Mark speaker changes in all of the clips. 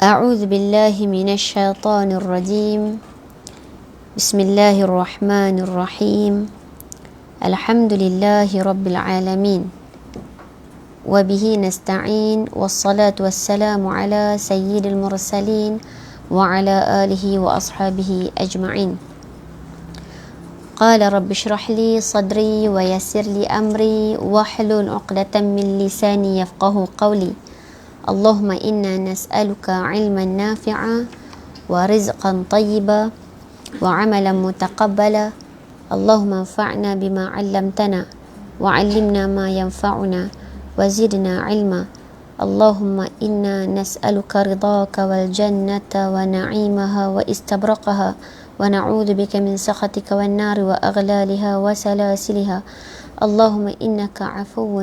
Speaker 1: أعوذ بالله من الشيطان الرجيم. بسم الله الرحمن الرحيم. الحمد لله رب العالمين وبه نستعين والصلاة والسلام على سيد المرسلين وعلى آله وأصحابه أجمعين. قال رب اشرح لي صدري ويسر لي أمري واحلل عقدة من لساني يفقه قولي. اللهم إنا نسألك علما نافعا ورزقا طيبا وعملا متقبلا. اللهم انفعنا بما علمتنا وعلمنا ما ينفعنا وزدنا علما. اللهم إنا نسألك رضاك والجنة ونعيمها واستبرقها ونعوذ بك من سخطك والنار وأغلالها وسلاسلها. اللهم إنك عفو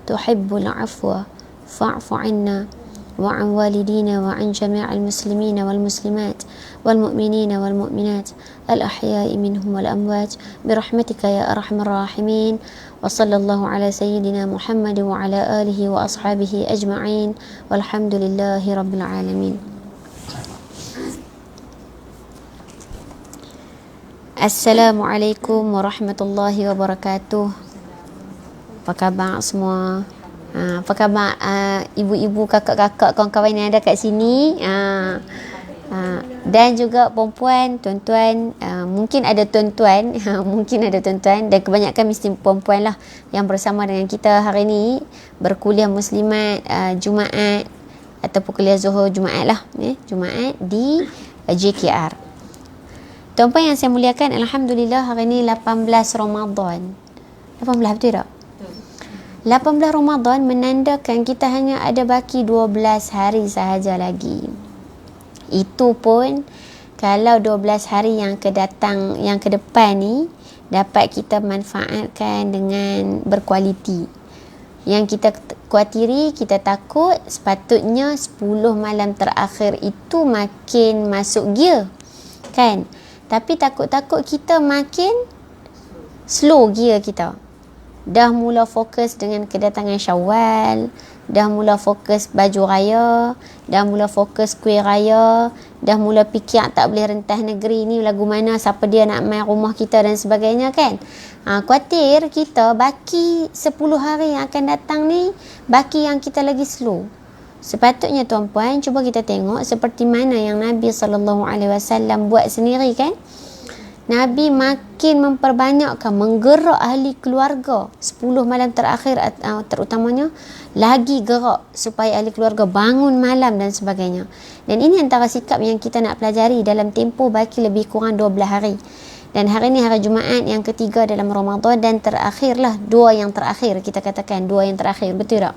Speaker 1: تحب العفو فاعف عنا وعن والدينا وعن جميع المسلمين والمسلمات والمؤمنين والمؤمنات الأحياء منهم والأموات برحمتك يا أرحم الراحمين. وصلى الله على سيدنا محمد وعلى آله وأصحابه أجمعين والحمد لله رب العالمين. Assalamualaikum warahmatullahi wabarakatuh. Apa khabar semua? Apa khabar ibu-ibu, kakak-kakak, kawan-kawan yang ada kat sini, dan juga perempuan, tuan-tuan, mungkin ada tuan-tuan mungkin ada tuan-tuan, dan kebanyakan mesti perempuan lah yang bersama dengan kita hari ni berkuliah muslimat Jumaat ataupun kuliah Zuhur Jumaat lah, Jumaat di JKR. Tuan-puan yang saya muliakan, alhamdulillah hari ni 18 Ramadan. 18 betul tak? 18 Ramadan menandakan kita hanya ada baki 12 hari sahaja lagi. Itu pun kalau 12 hari yang kedatang, yang ke depan ni dapat kita manfaatkan dengan berkualiti. Yang kita kuatiri, kita takut sepatutnya 10 malam terakhir itu makin masuk gear, kan? Tapi takut-takut kita makin slow gear kita. Dah mula fokus dengan kedatangan Syawal, dah mula fokus baju raya, dah mula fokus kuih raya, dah mula fikir tak boleh rentas negeri ni lagu mana, siapa dia nak main rumah kita dan sebagainya, kan? Khawatir kita baki 10 hari yang akan datang ni, baki yang kita lagi slow. Sepatutnya tuan-puan, cuba kita tengok seperti mana yang Nabi SAW buat sendiri, kan? Nabi makin memperbanyakkan, menggerak ahli keluarga 10 malam terakhir, terutamanya lagi gerak supaya ahli keluarga bangun malam dan sebagainya. Dan ini antara sikap yang kita nak pelajari dalam tempoh baki lebih kurang 12 hari. Dan hari ini hari Jumaat yang ketiga dalam Ramadan, dan terakhirlah, dua yang terakhir, kita katakan dua yang terakhir, betul tak?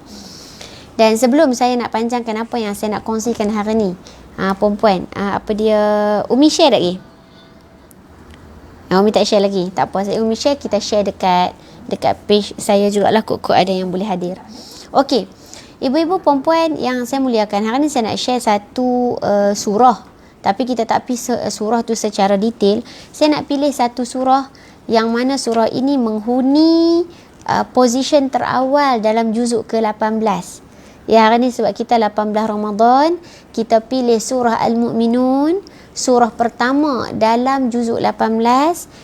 Speaker 1: Dan sebelum saya nak panjangkan apa yang saya nak kongsikan hari ni, perempuan, apa dia, Umi share lagi? Umi tak share lagi, tak apa, saya Umi share, kita share dekat page saya jugalah, kok ada yang boleh hadir. Okey, ibu-ibu perempuan yang saya muliakan, hari ni saya nak share satu surah, tapi kita tak pergi surah tu secara detail. Saya nak pilih satu surah yang mana surah ini menghuni position terawal dalam juzuk ke-18. Ya, hari ni sebab kita 18 Ramadan, kita pilih surah Al-Mu'minun, surah pertama dalam juzuk 18.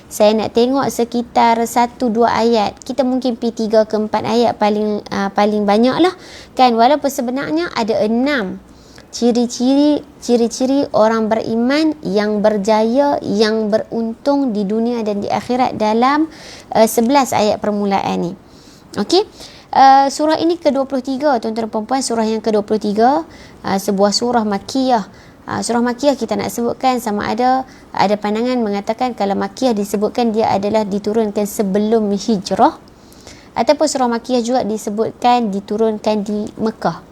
Speaker 1: Saya nak tengok sekitar 1-2 ayat. Kita mungkin pergi 3 ke 4 ayat paling banyak lah, kan? Walaupun sebenarnya ada 6 ciri-ciri orang beriman yang berjaya, yang beruntung di dunia dan di akhirat dalam 11 ayat permulaan ni. Okey. Surah ini ke-23, tuan-tuan perempuan, surah yang ke-23, sebuah surah Makkiyah. Surah Makkiyah kita nak sebutkan sama ada pandangan mengatakan kalau Makkiyah disebutkan dia adalah diturunkan sebelum hijrah, ataupun surah Makkiyah juga disebutkan diturunkan di Mekah.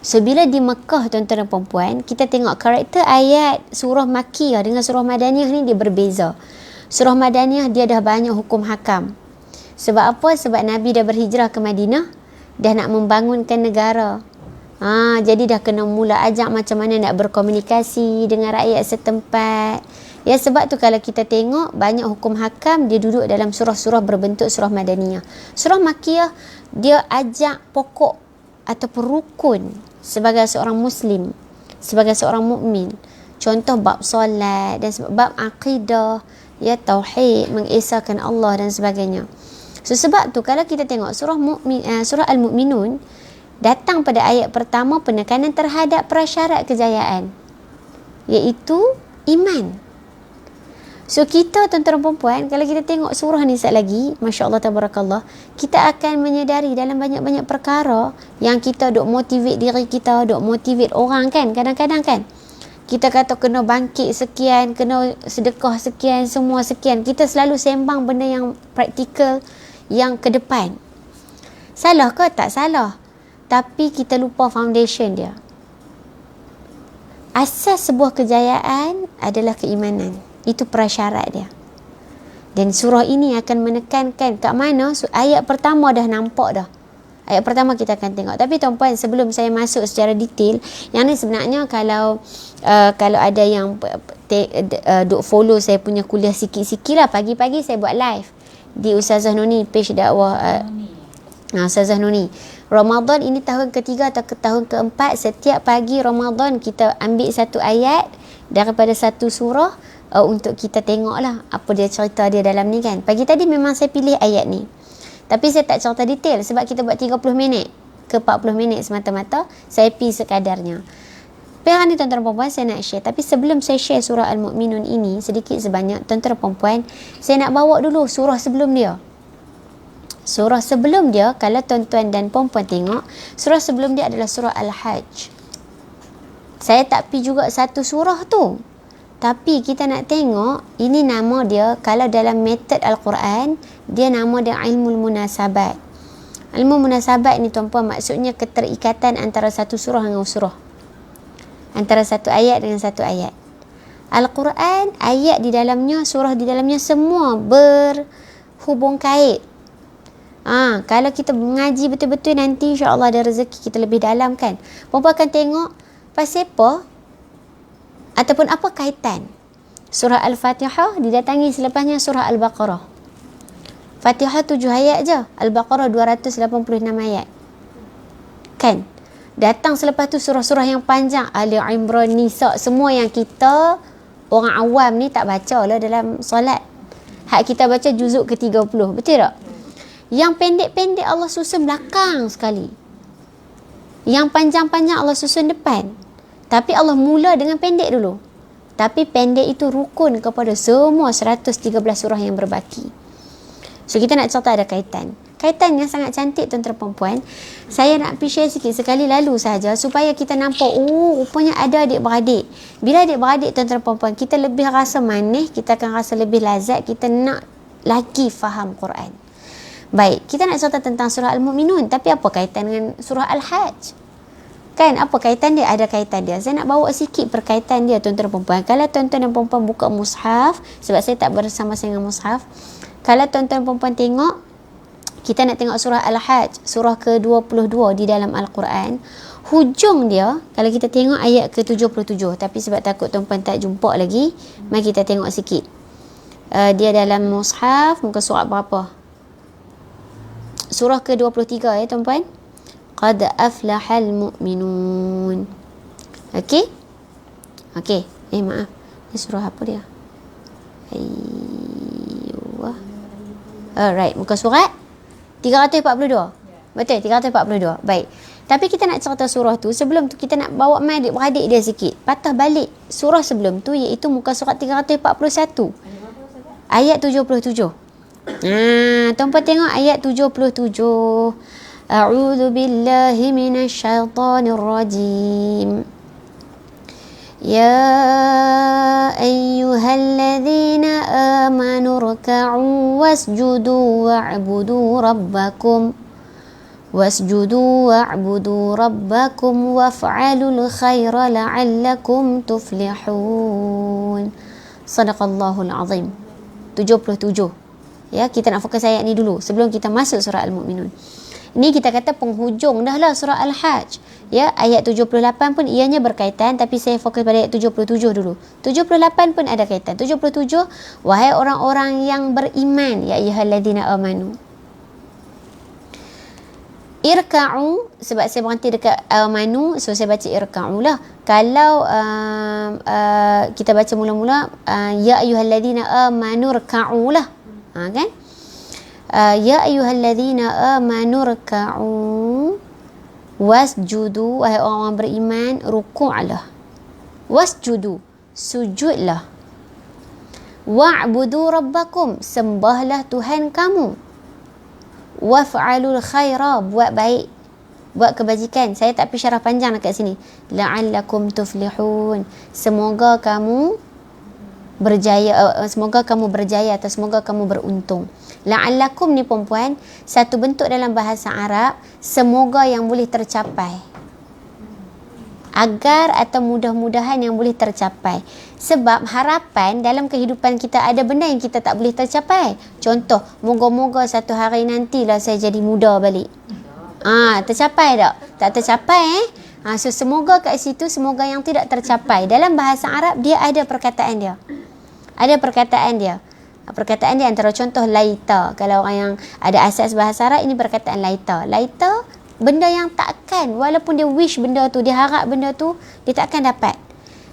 Speaker 1: So bila di Mekah, tuan-tuan dan perempuan, kita tengok karakter ayat surah Makkiyah dengan surah Madaniyah ni dia berbeza. Surah Madaniyah dia dah banyak hukum hakam. Sebab apa? Sebab Nabi dah berhijrah ke Madinah, dah nak membangunkan negara. Jadi dah kena mula ajak macam mana nak berkomunikasi dengan rakyat setempat. Ya, sebab tu kalau kita tengok banyak hukum hakam dia duduk dalam surah-surah berbentuk surah Madaniyah. Surah Makkiyah dia ajak pokok ataupun rukun sebagai seorang Muslim. sebagai seorang mukmin. Contoh bab solat dan bab akidah, ya, tauhid, mengesahkan Allah dan sebagainya. So sebab tu kalau kita tengok surah Al-Mu'minun datang pada ayat pertama penekanan terhadap prasyarat kejayaan, iaitu iman. So kita tuan-tuan perempuan, kalau kita tengok surah ni sekali lagi, Masya Allah Tabarakallah, kita akan menyedari dalam banyak-banyak perkara yang kita duk motivate diri kita, duk motivate orang kan. Kadang-kadang kan kita kata kena bangkit sekian, kena sedekah sekian, semua sekian. Kita selalu sembang benda yang praktikal, yang ke depan. Salah ke? Tak salah. Tapi kita lupa foundation dia. Asas sebuah kejayaan adalah keimanan. Itu prasyarat dia. Dan surah ini akan menekankan kat mana ayat pertama dah nampak dah. Ayat pertama kita akan tengok. Tapi tuan-puan, sebelum saya masuk secara detail, yang ni sebenarnya kalau ada yang duk follow saya punya kuliah sikit-sikit lah, pagi-pagi saya buat live di Ustazah Nuni, page dakwah Ustazah Nuni. Ramadan ini tahun ketiga atau tahun keempat, setiap pagi Ramadan kita ambil satu ayat daripada satu surah untuk kita tengok lah apa dia cerita dia dalam ni kan. Pagi tadi memang saya pilih ayat ni, tapi saya tak cerita detail sebab kita buat 30 minit ke 40 minit semata-mata. Saya pergi sekadarnya. Perang ni tuan-tuan perempuan saya nak share. Tapi sebelum saya share surah Al-Mu'minun ini sedikit sebanyak, tuan-tuan perempuan, saya nak bawa dulu surah sebelum dia. Surah sebelum dia, kalau tuan-tuan dan perempuan tengok, surah sebelum dia adalah surah Al-Hajj. Saya tak pergi juga satu surah tu, tapi kita nak tengok ini nama dia. Kalau dalam metod Al-Quran, dia nama dia ilmu munasabat. Ilmu munasabat ni tuan-puan maksudnya keterikatan antara satu surah dengan surah, antara satu ayat dengan satu ayat. Al-Quran, ayat di dalamnya, surah di dalamnya semua berhubung kait. Kalau kita mengaji betul-betul nanti insya-Allah ada rezeki kita lebih dalam kan. Perempuan akan tengok pasal apa ataupun apa kaitan surah Al-Fatihah didatangi selepasnya surah Al-Baqarah. Fatihah 7 ayat je, Al-Baqarah 286 ayat. Kan? Datang selepas tu surah-surah yang panjang, Ali Imran, Nisa, semua yang kita orang awam ni tak baca lah dalam solat. Hak kita baca juzuk ke-30, betul tak? Yang pendek-pendek Allah susun belakang sekali. Yang panjang-panjang Allah susun depan. Tapi Allah mula dengan pendek dulu. Tapi pendek itu rukun kepada semua 113 surah yang berbaki. So kita nak cerita ada kaitan. Kaitan yang sangat cantik tuan-tuan perempuan. Saya nak share sikit sekali lalu saja supaya kita nampak, rupanya ada adik-beradik. Bila adik-beradik tuan-tuan perempuan, kita lebih rasa manis, kita akan rasa lebih lazat, kita nak lagi faham Quran. Baik, kita nak cerita tentang surah Al-Mu'minun, tapi apa kaitan dengan surah Al-Hajj? Kan, apa kaitan dia? Ada kaitan dia. Saya nak bawa sikit perkaitan dia tuan-tuan perempuan. Kalau tuan-tuan dan perempuan buka mushaf, sebab saya tak bersama-sama dengan mushaf. Kalau tuan-tuan perempuan tengok, kita nak tengok surah Al-Hajj, surah ke-22 di dalam Al-Quran. Hujung dia, kalau kita tengok ayat ke-77, tapi sebab takut tuan-puan tak jumpa lagi, mari kita tengok sikit. Dia dalam mushaf, muka surat berapa? Surah ke-23 ya tuan-puan. Qad aflahal mu'minun. Okey? Okey. Maaf. Ini surah apa dia? Ayuh. Alright, muka surat 342. Betul, 342. Baik. Tapi kita nak cerita surah tu, sebelum tu kita nak bawa mai adik-beradik dia sikit. Patah balik surah sebelum tu, iaitu muka surat 341. Ayat 77. Tuan-puan tengok ayat 77. A'udzu billahi minasyaitonir rajim. Ya ayyuhalladzina amanu ruk'u wasjudu wa'budu rabbakum waf'alul khaira la'allakum tuflihun. Sadaqallahul azim. 77. Ya, kita nak fokus ayat ni dulu sebelum kita masuk surah Al-Mu'minun. Ini kita kata penghujung dah lah surah Al-Hajj. Ya, ayat 78 pun ianya berkaitan, tapi saya fokus pada ayat 77 dulu. 78 pun ada kaitan. 77, wahai orang-orang yang beriman, ya ayyuhalladzina amanu, Irka'u, sebab saya berhenti dekat amanu, so saya baca irka'u lah. Kalau kita baca mula-mula ya ayyuhalladzina amanu rka'u lah, kan? Ya ayyuhalladzina amanu rka'u wasjudu, wahai orang beriman, rukuklah. Wasjudu, sujudlah. Wa'budu rabbakum, sembahlah Tuhan kamu. Waf'alul khaira, buat baik, buat kebajikan. Saya tak pergi syarah panjang dekat sini. La'allakum tuflihun, semoga kamu berjaya, semoga kamu berjaya atau semoga kamu beruntung. La'allakum ni perempuan, satu bentuk dalam bahasa Arab, semoga yang boleh tercapai, agar atau mudah-mudahan yang boleh tercapai. Sebab harapan dalam kehidupan kita, ada benda yang kita tak boleh tercapai. Contoh, moga-moga satu hari nantilah saya jadi muda balik. Tercapai tak? Tak tercapai so semoga kat situ, semoga yang tidak tercapai. Dalam bahasa Arab dia ada perkataan dia. Ada perkataan dia. Perkataan dia antara contoh laita. Kalau orang yang ada asas bahasa Arab, ini perkataan laita. Laita, benda yang takkan, walaupun dia wish benda tu, dia harap benda tu, dia takkan dapat.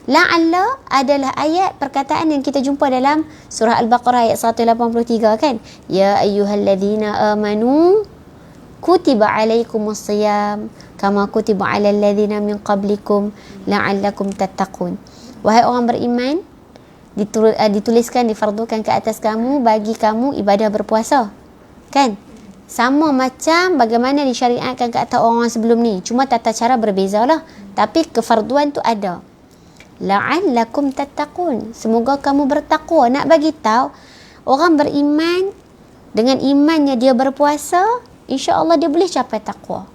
Speaker 1: La'alla adalah ayat perkataan yang kita jumpa dalam surah Al-Baqarah ayat 183 kan. Ya ayyuhalladzina amanu kutiba alaikumus siyam kama kutiba alal ladzina min qablikum la'allakum tattaqun. Wahai orang beriman, dituliskan, difardukan ke atas kamu, bagi kamu ibadah berpuasa. Kan? Sama macam bagaimana disyariatkan ke atas orang-orang sebelum ni. Cuma tata cara berbezalah. Tapi kefarduan tu ada. La'allakum tattaqun, semoga kamu bertakwa. Nak bagi tahu orang beriman, dengan imannya dia berpuasa, insya-Allah dia boleh capai takwa.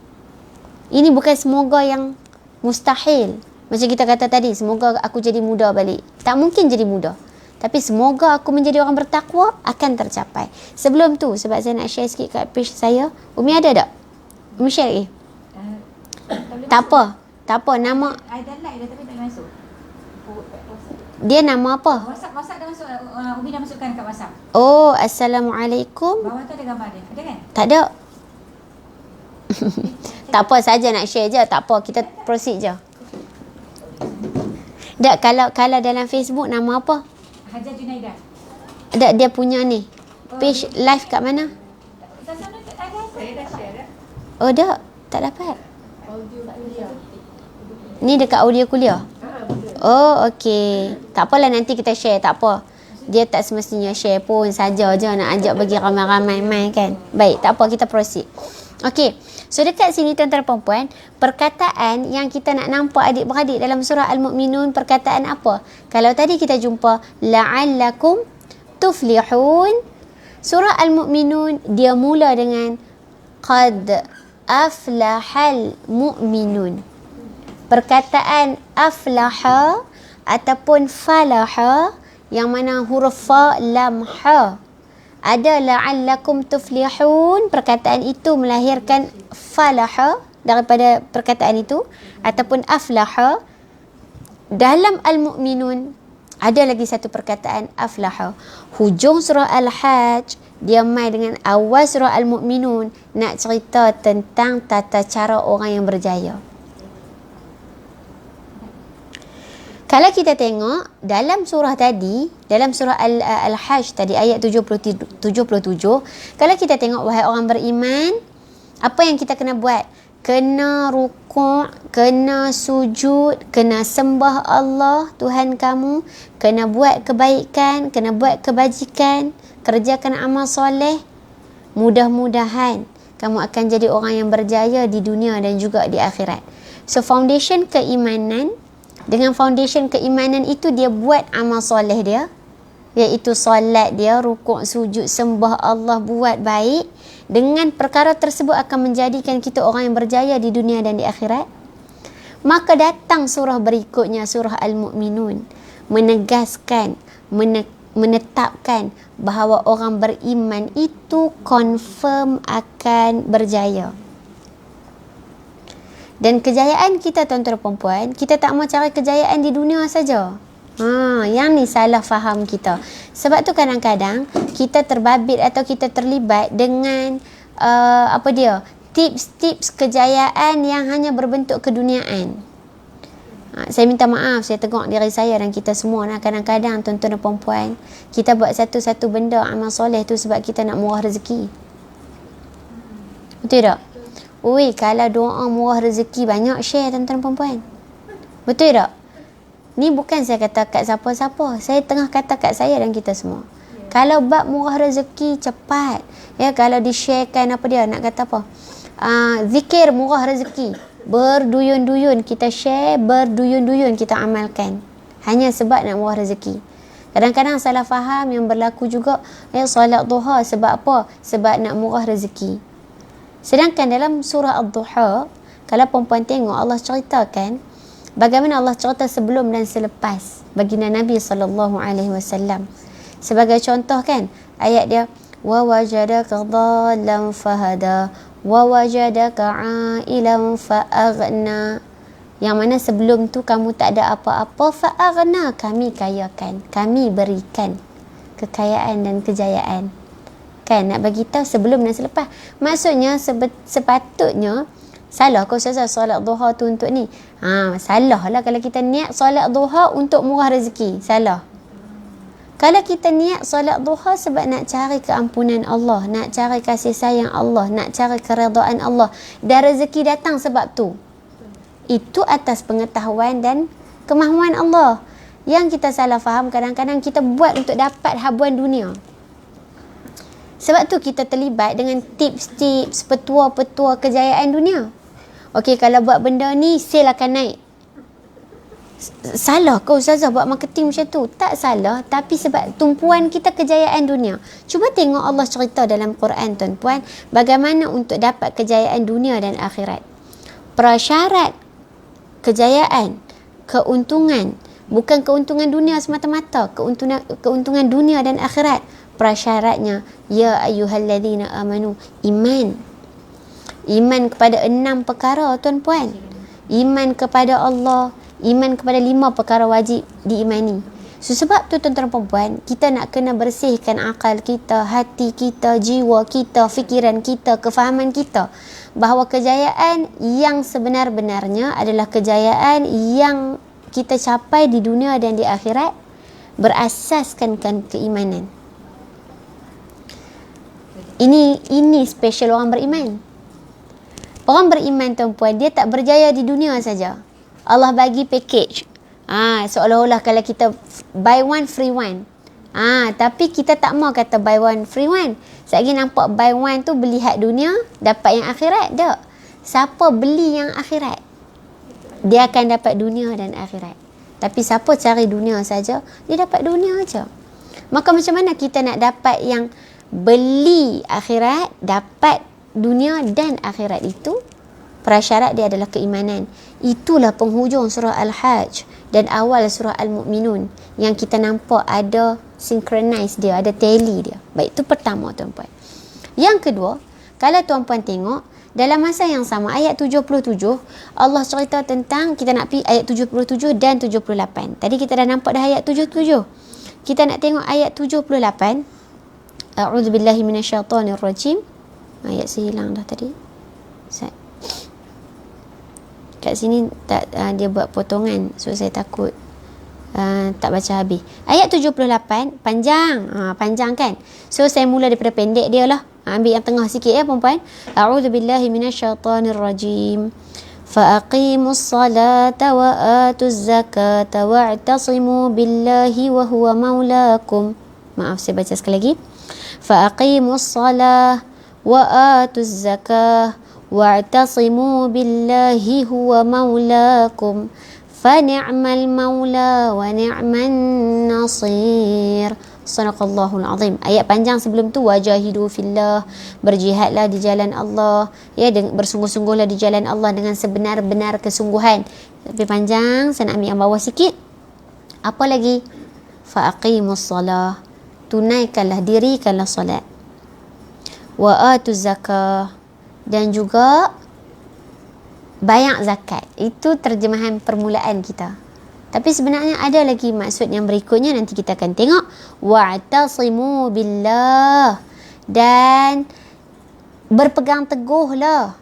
Speaker 1: Ini bukan semoga yang mustahil. Macam kita kata tadi, semoga aku jadi muda balik. Tak mungkin jadi muda. Tapi semoga aku menjadi orang bertakwa, akan tercapai. Sebelum tu, sebab saya nak share sikit kat page saya. Umi ada tak? Umi share lagi? Tak apa. Tak apa, nama
Speaker 2: Ada like dah tapi tak masuk.
Speaker 1: dia nama apa?
Speaker 2: WhatsApp dah masuk. Umi dah masukkan kat WhatsApp.
Speaker 1: Oh, Assalamualaikum.
Speaker 2: Bawah tu ada gambar dia. Ada kan?
Speaker 1: Tak ada. Tak apa, saja nak share je. Tak apa, kita proceed je. Tak, kalau dalam Facebook nama apa?
Speaker 2: Hajar Junaidah.
Speaker 1: Tak, dia punya ni. Page live kat mana?
Speaker 2: Kat sana ada. Saya dah share dah.
Speaker 1: Oh, tak dapat.
Speaker 2: Audio kuliah.
Speaker 1: Ni dekat audio kuliah? Oh, okey. Tak apalah, nanti kita share, tak apa. Dia tak semestinya share pun, saja je nak ajak bagi ramai-ramai main kan. Baik, tak apa, kita proceed. Okey. So dekat sini tuan-tuan perempuan, perkataan yang kita nak nampak adik-beradik dalam surah Al-Mu'minun, perkataan apa? Kalau tadi kita jumpa la'allakum tuflihun, surah Al-Mu'minun dia mula dengan qad aflahal mu'minun. Perkataan aflaha ataupun falaha, yang mana huruf fa, lam, ha, ada la'allakum tuflihun, perkataan itu melahirkan falaha daripada perkataan itu, ataupun aflaha. Dalam Al-Mu'minun ada lagi satu perkataan aflaha. Hujung surah Al-Hajj dia mai dengan awal surah Al-Mu'minun, nak cerita tentang tata cara orang yang berjaya. Kalau kita tengok dalam surah tadi, dalam surah Al-Hajj tadi ayat 77, kalau kita tengok wahai orang beriman, apa yang kita kena buat? Kena rukuk, kena sujud, kena sembah Allah Tuhan kamu, kena buat kebaikan, kena buat kebajikan, kerjakan amal soleh. Mudah-mudahan kamu akan jadi orang yang berjaya di dunia dan juga di akhirat. So foundation keimanan, dengan foundation keimanan itu dia buat amal soleh dia, iaitu solat dia, rukuk, sujud, sembah Allah, buat baik. Dengan perkara tersebut akan menjadikan kita orang yang berjaya di dunia dan di akhirat. Maka datang surah berikutnya, surah Al-Mu'minun, menegaskan, menetapkan bahawa orang beriman itu confirm akan berjaya. Dan kejayaan kita tuan-tuan perempuan, kita tak mau cari kejayaan di dunia saja. Yang ni salah faham kita. Sebab tu kadang-kadang kita terbabit atau kita terlibat dengan tips-tips kejayaan yang hanya berbentuk keduniaan. Saya minta maaf, saya tengok diri saya dan kita semua. Kadang-kadang tuan-tuan dan puan-puan, kita buat satu-satu benda amal soleh tu sebab kita nak murah rezeki. Betul tak? Ui, kalau doa murah rezeki banyak share tuan-tuan dan puan-puan. Betul tak? Ni bukan saya kata kat siapa-siapa, saya tengah kata kat saya dan kita semua. Kalau bab murah rezeki cepat, ya, kalau di-sharekan apa dia nak kata apa? Zikir murah rezeki. Berduyun-duyun kita share, berduyun-duyun kita amalkan. Hanya sebab nak murah rezeki. Kadang-kadang salah faham yang berlaku juga, solat duha sebab apa? Sebab nak murah rezeki. Sedangkan dalam surah Ad-Duha, kalau perempuan tengok, Allah ceritakan bagaimana Allah cerita sebelum dan selepas baginda Nabi SAW. Sebagai contoh kan, ayat dia, wa wajadaka dhallan fahada wa wajadaka ailan fa'aghna. Yang mana sebelum tu kamu tak ada apa-apa, fa'aghna, kami kayakan, kami berikan kekayaan dan kejayaan. Kan, nak bagi tahu sebelum dan selepas. Maksudnya sepatutnya salah kau saja solat duha tu untuk ni. Salah lah kalau kita niat solat duha untuk murah rezeki. Salah. Kalau kita niat solat duha sebab nak cari keampunan Allah, nak cari kasih sayang Allah, nak cari keredaan Allah, dan rezeki datang sebab tu, itu atas pengetahuan dan kemahuan Allah. Yang kita salah faham, kadang-kadang kita buat untuk dapat habuan dunia. Sebab tu kita terlibat dengan tips-tips, petua-petua kejayaan dunia. Okey, kalau buat benda ni, sale akan naik. Salah kau Ustazah buat marketing macam tu? Tak salah, tapi sebab tumpuan kita kejayaan dunia. Cuba tengok Allah cerita dalam Quran, tuan-puan, bagaimana untuk dapat kejayaan dunia dan akhirat. Prasyarat kejayaan, keuntungan, bukan keuntungan dunia semata-mata, keuntungan dunia dan akhirat. Prasyaratnya, ya ayyuhalladzina amanu, iman. Iman kepada 6 perkara, tuan-puan. Iman kepada Allah, iman kepada 5 perkara wajib diimani. Sebab tu tuan-tuan dan puan, kita nak kena bersihkan akal kita, hati kita, jiwa kita, fikiran kita, kefahaman kita, bahawa kejayaan yang sebenar-benarnya adalah kejayaan yang kita capai di dunia dan di akhirat berasaskan keimanan. Ini special orang beriman. Orang beriman, tuan-puan, dia tak berjaya di dunia saja. Allah bagi package. Seolah-olah kalau kita buy one free one. Tapi kita tak mau kata buy one free one. Sekali nampak buy one tu beli hak dunia, dapat yang akhirat. Tak. Siapa beli yang akhirat, dia akan dapat dunia dan akhirat. Tapi siapa cari dunia saja, dia dapat dunia aja. Maka macam mana kita nak dapat yang beli akhirat, dapat dunia dan akhirat itu? Prasyarat dia adalah keimanan. Itulah penghujung surah Al-Hajj dan awal surah Al-Mu'minun yang kita nampak ada synchronize dia, ada tally dia. Baik, itu pertama, tuan-puan. Yang kedua, kalau tuan-puan tengok dalam masa yang sama, ayat 77, Allah cerita tentang, kita nak pergi ayat 77 dan 78. Tadi kita dah nampak dah ayat 77. Kita nak tengok ayat 78. A'udzubillahi minasyaitonirrajim. Ayat saya hilang dah tadi. Kat sini tak, dia buat potongan, so saya takut tak baca habis. Ayat 78 panjang, panjang kan? So saya mula daripada pendek dia lah. Ambil yang tengah sikit ya, perempuan. A'udzubillahi minasyaitonirrajim. Fa'aqimus salata wa atuz zakata wa'tasimu billahi wa huwa maulakum. Maaf, saya baca sekali lagi. Fa'aqimus salah wa atuz zakah wa'tasimu billahi huwa maulakum fani'mal maula wa ni'man nasir. Sadaqallahul azim. Ayat panjang sebelum tu, wajahidu fillah, berjihadlah di jalan Allah, ya, bersungguh-sungguhlah di jalan Allah dengan sebenar-benar kesungguhan. Tapi panjang, saya nak ambil yang bawah sikit. Apa lagi? Faqimus salah, tunaikanlah, dirikanlah solat. Wa atuz zakah, dan juga bayar zakat. Itu terjemahan permulaan kita. Tapi sebenarnya ada lagi maksud yang berikutnya, nanti kita akan tengok. Wa'tasimu billah, dan berpegang teguhlah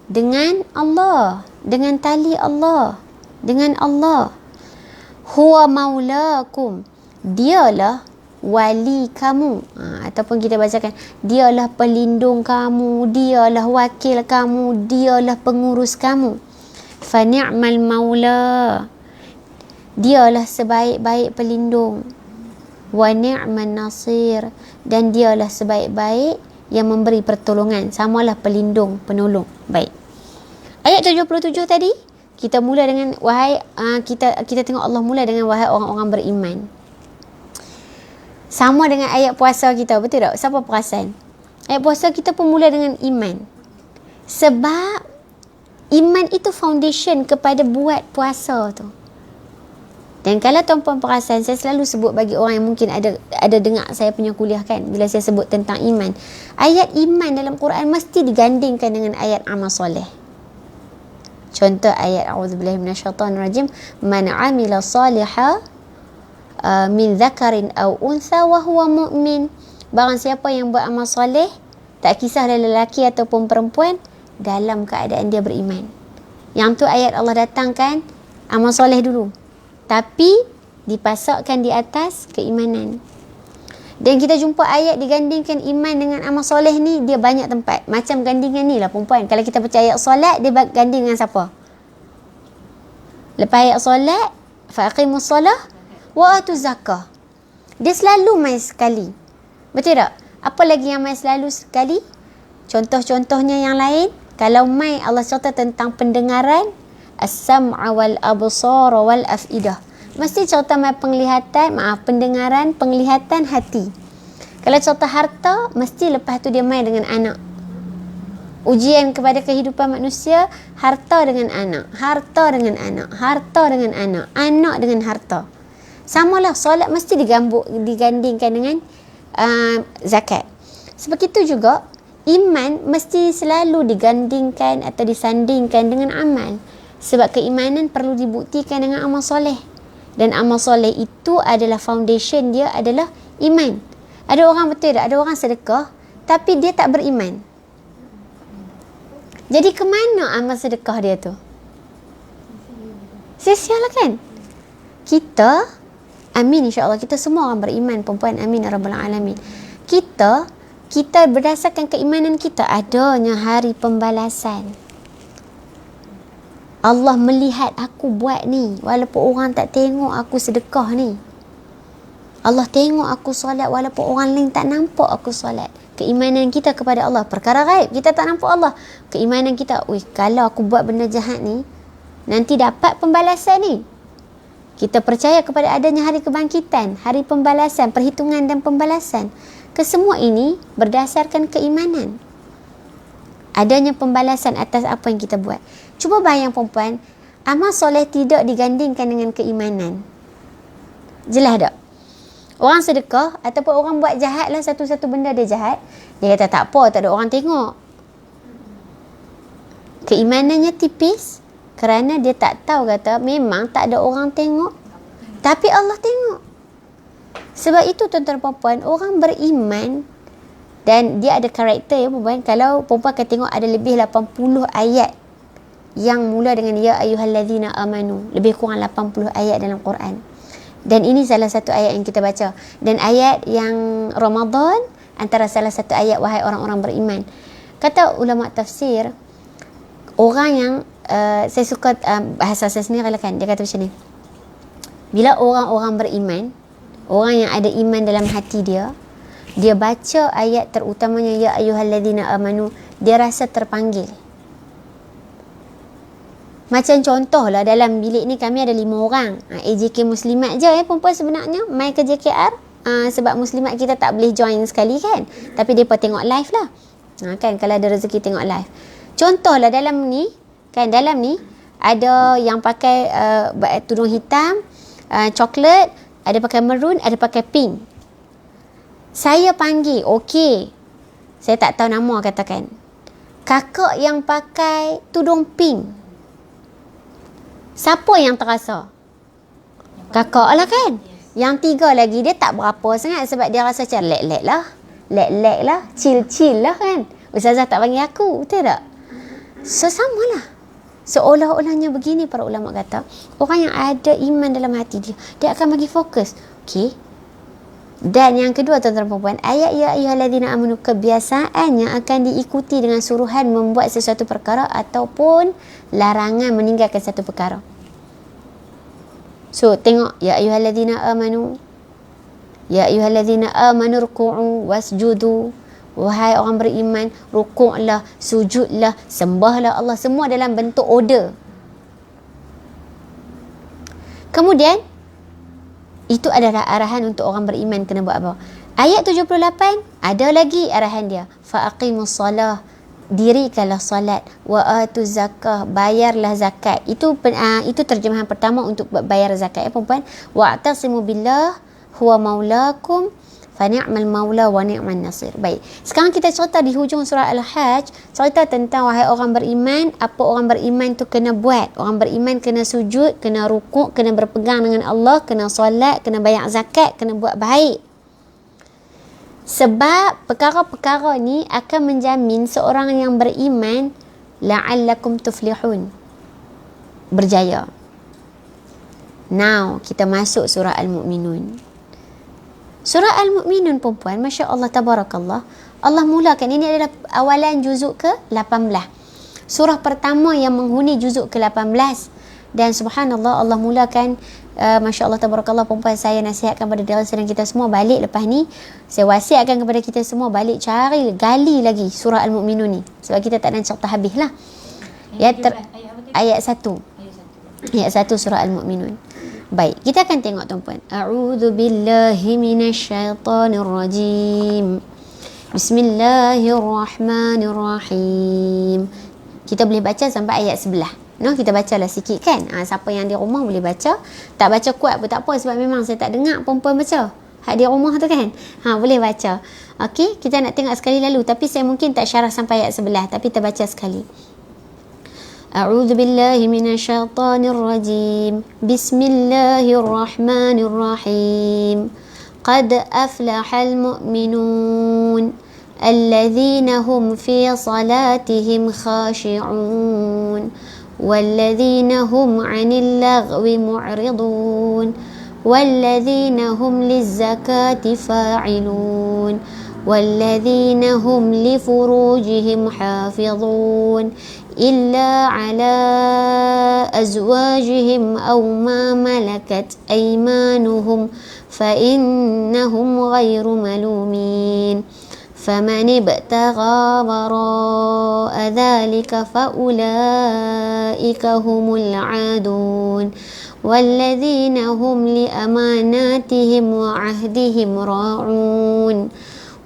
Speaker 1: dengan Allah, dengan tali Allah, dengan Allah. Huwa maulakum, dialah wali kamu. Ataupun kita bacakan, dialah pelindung kamu, dialah wakil kamu, dialah pengurus kamu. Fa ni'mal maula, dialah sebaik-baik pelindung. Wa ni'man nasir, dan dialah sebaik-baik yang memberi pertolongan. Samalah pelindung, penolong. Baik. Ayat 77 tadi kita mula dengan wahai kita tengok Allah mula dengan wahai orang-orang beriman. Sama dengan ayat puasa kita, betul tak? Siapa perasan? Ayat puasa kita pun mula dengan iman. Sebab iman itu foundation kepada buat puasa tu. Dan kalau tuan-puan perasan, saya selalu sebut bagi orang yang mungkin ada dengar saya punya kuliah kan, bila saya sebut tentang iman. Ayat iman dalam Quran mesti digandingkan dengan ayat amal soleh. Contoh ayat a'udzubillahi minasyaitonirrajim, man 'amila salihan min dzakarin aw untha wa huwa mu'min. Barang siapa yang buat amal soleh, tak kisah dia lelaki ataupun perempuan, dalam keadaan dia beriman. Yang tu ayat Allah datangkan amal soleh dulu, tapi dipasakkan di atas keimanan. Dan kita jumpa ayat digandingkan iman dengan amal soleh ni, dia banyak tempat. Macam gandingan ni lah perempuan. Kalau kita baca ayat solat, dia ganding dengan siapa? Lepas ayat solat, faqimus solah wa atuz zakah. Dia selalu main sekali. Betul tak? Apa lagi yang main selalu sekali? Contoh-contohnya yang lain, kalau main Allah cerita tentang pendengaran, as-sam'a wal absar wal afidah. Mesti cerita main pendengaran, penglihatan, hati. Kalau cerita harta, mesti lepas tu dia main dengan anak. Ujian kepada kehidupan manusia, harta dengan anak, harta dengan anak, harta dengan anak, anak dengan harta. Samalah solat mesti digandingkan dengan zakat. Seperti itu juga iman mesti selalu digandingkan atau disandingkan dengan amal. Sebab keimanan perlu dibuktikan dengan amal soleh. Dan amal soleh itu adalah foundation dia adalah iman. Ada orang betul tak? Ada orang sedekah tapi dia tak beriman. Jadi ke mana amal sedekah dia tu? Sia-sia lah kan? Kita, amin insya-Allah, kita semua orang beriman, perempuan, amin ya rabbal alamin. Kita berdasarkan keimanan kita adanya hari pembalasan. Allah melihat aku buat ni, walaupun orang tak tengok aku sedekah ni. Allah tengok aku solat walaupun orang lain tak nampak aku solat. Keimanan kita kepada Allah, perkara gaib, kita tak nampak Allah. Keimanan kita, kalau aku buat benda jahat ni, nanti dapat pembalasan ni. Kita percaya kepada adanya hari kebangkitan, hari pembalasan, perhitungan dan pembalasan. Kesemua ini berdasarkan keimanan. Adanya pembalasan atas apa yang kita buat. Cuba bayang perempuan, amal soleh tidak digandingkan dengan keimanan. Jelas tak? Orang sedekah ataupun orang buat jahat lah, satu-satu benda dia jahat, dia kata tak apa, tak ada orang tengok. Keimanannya tipis kerana dia tak tahu kata memang tak ada orang tengok, tapi Allah tengok. Sebab itu tuan-tuan perempuan, orang beriman dan dia ada karakter ya perempuan. Kalau perempuan akan tengok ada lebih 80 ayat yang mula dengan ya ayyuhallazina amanu, lebih kurang 80 ayat dalam Quran. Dan ini salah satu ayat yang kita baca. Dan ayat yang Ramadan antara salah satu ayat wahai orang-orang beriman. Kata ulama tafsir, orang yang saya suka bahasa saya sendiri lah kan, dia kata macam ni. Bila orang-orang beriman, orang yang ada iman dalam hati dia baca ayat terutamanya ya ayyuhallazina amanu, dia rasa terpanggil. Macam contohlah dalam bilik ni kami ada 5 orang. AJK Muslimat je perempuan sebenarnya mai ke JKR. Sebab Muslimat kita tak boleh join sekali kan. Tapi mereka tengok live lah. Kan kalau ada rezeki tengok live. Contohlah dalam ni ada yang pakai tudung hitam, coklat, ada pakai maroon, ada pakai pink. Saya panggil, okey. Saya tak tahu nama katakan. Kakak yang pakai tudung pink. Siapa yang terasa? Kakak lah kan. Yang 3 lagi dia tak berapa sangat sebab dia rasa macam lek-lek lah. Chill-chill lah kan. Ustazah tak panggil aku, betul tak? Sesamalah. Seolah-olahnya begini para ulama kata, orang yang ada iman dalam hati dia, dia akan bagi fokus. Okey. Dan yang kedua tuan-tuan perempuan, ayat ya ayyuhallazina amanu kebiasaannya akan diikuti dengan suruhan membuat sesuatu perkara ataupun larangan meninggalkan satu perkara. So tengok ya ayyuhallazina amanu, ya ayyuhallazina amanu rku'u wasjudu. Wahai orang beriman, rukuklah, sujudlah, sembahlah Allah, semua dalam bentuk order. Kemudian itu adalah arahan untuk orang beriman kena buat apa. Ayat 78 ada lagi arahan dia. Faqimus salah, dirikanlah solat, wa atuz zakah, bayarlah zakat. Itu terjemahan pertama untuk bayar zakat ya perempuan. Wa'tasimu billah huwa maulakum fa ni'mal maula wa ni'man nasir. Baik. Sekarang kita cerita di hujung surah Al-Hajj, cerita tentang wahai orang beriman, apa orang beriman tu kena buat. Orang beriman kena sujud, kena rukuk, kena berpegang dengan Allah, kena solat, kena bayar zakat, kena buat baik. Sebab perkara-perkara ni akan menjamin seorang yang beriman la'allakum tuflihun, berjaya. Now, kita masuk surah Al-Mu'minun. Surah Al-Mu'minun perempuan, Masya Allah, Tabarakallah. Allah mulakan, ini adalah awalan juzuk ke-18. Surah pertama yang menghuni juzuk ke-18. Dan subhanallah, Allah mulakan, Masya Allah, Tabarakallah perempuan, saya nasihatkan pada diri sedang kita semua balik lepas ni. Saya wasiatkan kepada kita semua balik cari, gali lagi surah Al-Mu'minun ni. Sebab kita tak nak cerita habis lah. Ayat 1. Ayat 1 surah Al-Mu'minun. Baik, kita akan tengok tuan-puan. A'udzu billahi minasyaitonir rajim. Bismillahirrahmanirrahim. Kita boleh baca sampai ayat sebelah. No, kita bacalah sikit kan. Siapa yang di rumah boleh baca. Tak baca kuat pun tak apa sebab memang saya tak dengar perempuan baca. Hak di rumah tu kan. Boleh baca. Okey, kita nak tengok sekali lalu tapi saya mungkin tak syarah sampai ayat sebelah tapi kita baca sekali. أعوذ بالله من الشيطان الرجيم بسم الله الرحمن الرحيم قد أفلح المؤمنون الذين هم في صلاتهم خاشعون والذين هم عن اللغو معرضون والذين هم للزكاة فاعلون والذين هم لفروجهم حافظون إلا على أزواجهم أو ما ملكت أيمانهم فإنهم غير ملومين فمن ابتغى وراء ذلك فأولئك هم العادون والذين هم لأماناتهم وعهدهم راعون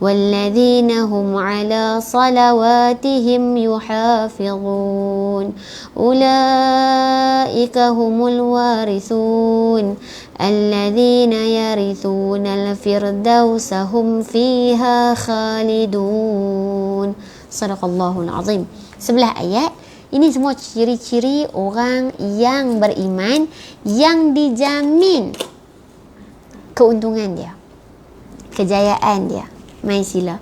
Speaker 1: والذين هم على صلواتهم يحافظون أولئك هم الوارثون الذين يرثون الفردوس هم فيها خالدون. Sadaqallahul Azim. Sebelah ayat ini semua ciri-ciri orang yang beriman yang dijamin keuntungan dia, kejayaan dia. Mai sila.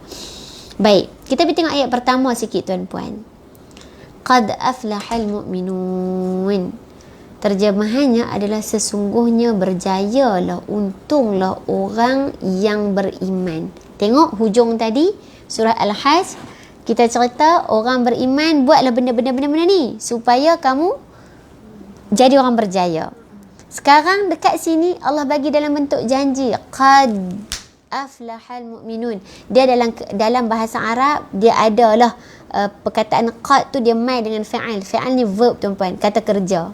Speaker 1: Baik, kita pergi tengok ayat pertama sikit tuan-puan. Qad aflahal mu'minun. Terjemahannya adalah sesungguhnya berjayalah, untunglah orang yang beriman. Tengok hujung tadi surah Al-Hajj, kita cerita orang beriman buatlah benda-benda ni supaya kamu jadi orang berjaya. Sekarang dekat sini Allah bagi dalam bentuk janji. Qad aflahal mu'minun. Dia dalam bahasa Arab dia adalah perkataan qad tu dia mai dengan fa'al. Fa'al ni verb tuan-puan, kata kerja.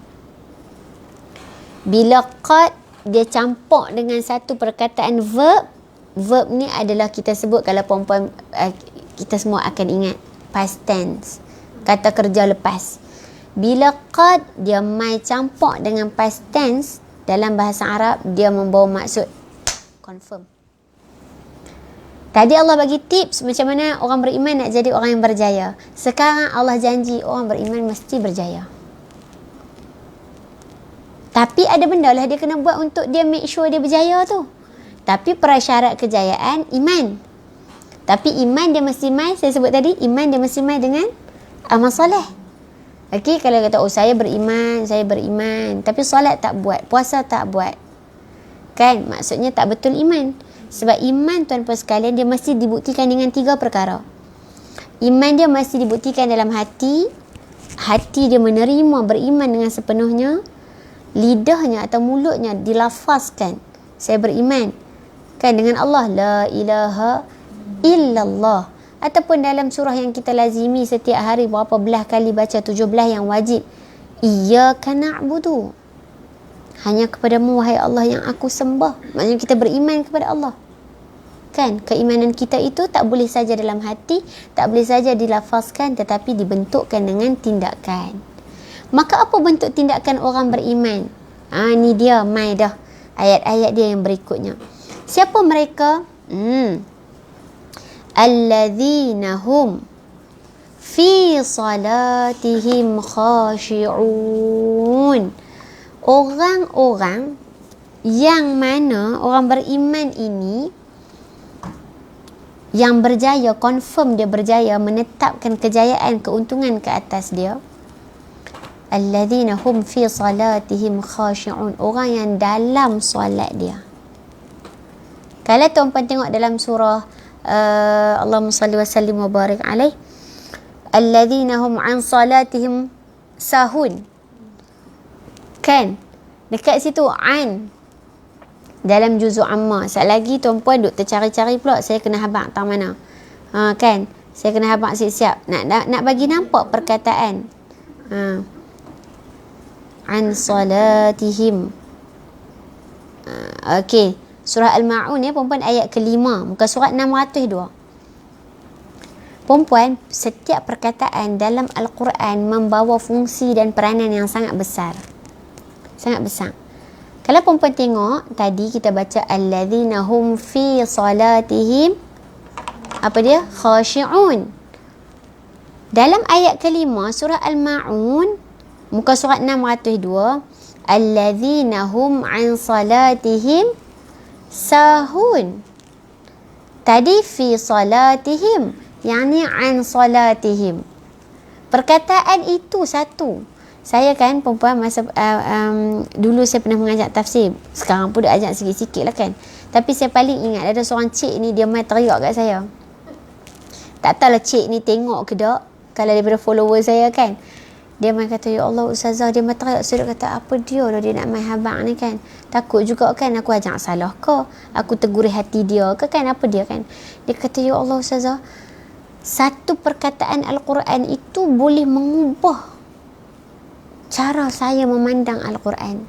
Speaker 1: Bila qad dia campur dengan satu perkataan verb, verb ni adalah kita sebut kalau perempuan kita semua akan ingat past tense, kata kerja lepas. Bila qad dia mai campur dengan past tense dalam bahasa Arab, dia membawa maksud confirm. Tadi Allah bagi tips macam mana orang beriman nak jadi orang yang berjaya. Sekarang Allah janji orang beriman mesti berjaya. Tapi ada benda lah dia kena buat untuk dia make sure dia berjaya tu. Tapi prasyarat kejayaan iman. Tapi iman dia mesti mai, saya sebut tadi, iman dia mesti mai dengan amal soleh. Okey, kalau kata saya beriman, tapi solat tak buat, puasa tak buat. Kan? Maksudnya tak betul iman. Sebab iman tuan-puan sekalian dia mesti dibuktikan dengan 3 perkara. Iman dia mesti dibuktikan dalam hati. Hati dia menerima, beriman dengan sepenuhnya. Lidahnya atau mulutnya dilafazkan, saya beriman kan dengan Allah, la ilaha illallah. Ataupun dalam surah yang kita lazimi setiap hari berapa belah kali baca, 17 yang wajib, iyyaka na'budu, hanya kepadamu wahai Allah yang aku sembah. Maksudnya kita beriman kepada Allah kan. Keimanan kita itu tak boleh saja dalam hati, tak boleh saja dilafazkan, tetapi dibentukkan dengan tindakan. Maka apa bentuk tindakan orang beriman? Ni dia, mai dah ayat-ayat dia yang berikutnya. Siapa mereka? Alladzina hum fi salatihim khashi'un. Orang-orang yang mana orang beriman ini yang berjaya, confirm dia berjaya, menetapkan kejayaan, keuntungan ke atas dia. Alladzina hum fi salatihim khashi'un. Orang yang dalam solat dia. Kalau tuan-puan tengok dalam surah Allahumma salli wa sallim wa barik alaih, alladzina hum an salatihim sahun. Kan? Dekat situ an. Dalam juzuk amma. Sekali lagi tuan-puan duk tercari-cari pula, saya kena habaq tang mana. Kan? Saya kena habaq siap-siap. Nak bagi nampak perkataan. An salatihim. Okey, surah Al-Ma'un ya perempuan, ayat ke-5, muka surat 602. Perempuan, setiap perkataan dalam Al-Quran membawa fungsi dan peranan yang sangat besar. Sangat besar. Kalau perempuan tengok tadi kita baca alladzina hum fi salatihim, apa dia? Khashi'un. Dalam ayat ke-5 surah Al-Ma'un muka surat 602, alladzina hum an salatihim sahun. Tadi fi salatihim, yakni an salatihim. Perkataan itu satu. Saya kan perempuan masa dulu saya pernah mengajak tafsir. Sekarang pun dah ajak sikit-sikit lah kan. Tapi saya paling ingat ada seorang cik ni, dia main teriak kat saya. Tak tahulah cik ni tengok ke tak, kalau daripada follower saya kan. Dia main kata, ya Allah ustazah, dia main teriak. Saya kata, apa dia lah dia nak main habang ni kan. Takut juga kan aku ajak salah ke, aku teguri hati dia ke kan, apa dia kan. Dia kata, ya Allah ustazah, satu perkataan Al-Quran itu boleh mengubah cara saya memandang Al-Quran.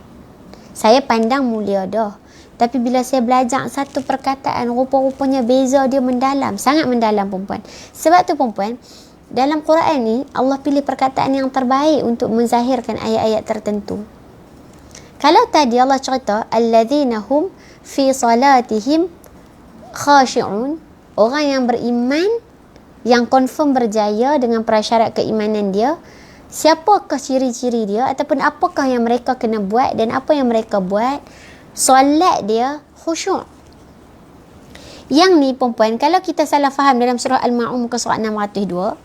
Speaker 1: Saya pandang mulia dah, tapi bila saya belajar satu perkataan, rupa-rupanya beza dia mendalam, sangat mendalam perempuan. Sebab tu perempuan, dalam Quran ni Allah pilih perkataan yang terbaik untuk menzahirkan ayat-ayat tertentu. Kalau tadi Allah cerita alladzina hum fi salatihim khashi'un, orang yang beriman, yang confirm berjaya dengan prasyarat keimanan dia, siapakah ciri-ciri dia ataupun apakah yang mereka kena buat dan apa yang mereka buat? Solat dia khusyuk. Yang ni perempuan, kalau kita salah faham dalam surah Al-Ma'un muka surat 602,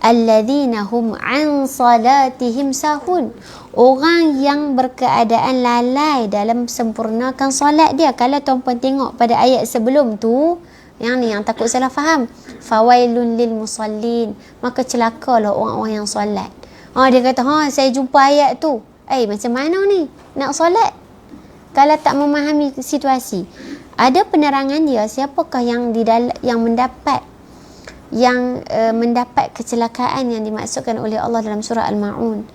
Speaker 1: alladzina hum an salatihim sahun, orang yang berkeadaan lalai dalam sempurnakan solat dia. Kalau tuan-puan tengok pada ayat sebelum tu, yang ni yang takut salah faham, fawailun lil musallin, maka celakalah orang-orang yang solat. Dia kata, saya jumpa ayat tu, macam mana ni nak solat kalau tak memahami situasi. Ada penerangan dia, siapakah yang mendapat kecelakaan yang dimaksudkan oleh Allah dalam surah Al-Ma'un.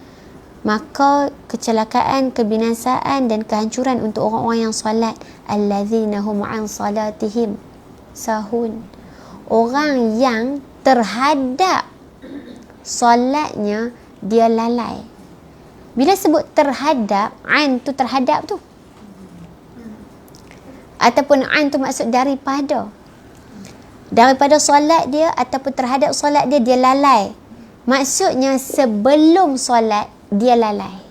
Speaker 1: Maka kecelakaan, kebinasaan dan kehancuran untuk orang-orang yang solat. Alladzina hum an salatihim sahun, orang yang terhadap solatnya dia lalai. Bila sebut terhadap, an tu terhadap tu, ataupun an tu maksud daripada solat dia ataupun terhadap solat dia, dia lalai. Maksudnya sebelum solat dia lalai.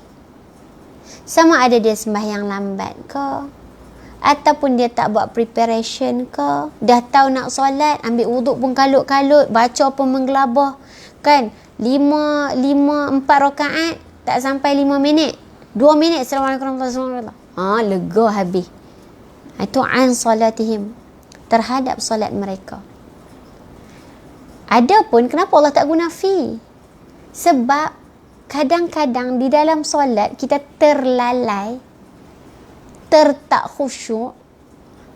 Speaker 1: Sama ada dia sembahyang lambat ke, ataupun dia tak buat preparation ke, dah tahu nak solat, ambil wuduk pun kalut-kalut, baca pun menggelabah kan, 4 rakaat tak sampai 5 minit. 2 minit Assalamualaikum warahmatullahi wabarakatuh. Lega habis. Itu an salatihim, terhadap solat mereka. Adapun kenapa Allah tak guna fi? Sebab kadang-kadang di dalam solat kita terlalai, tak khusyuk.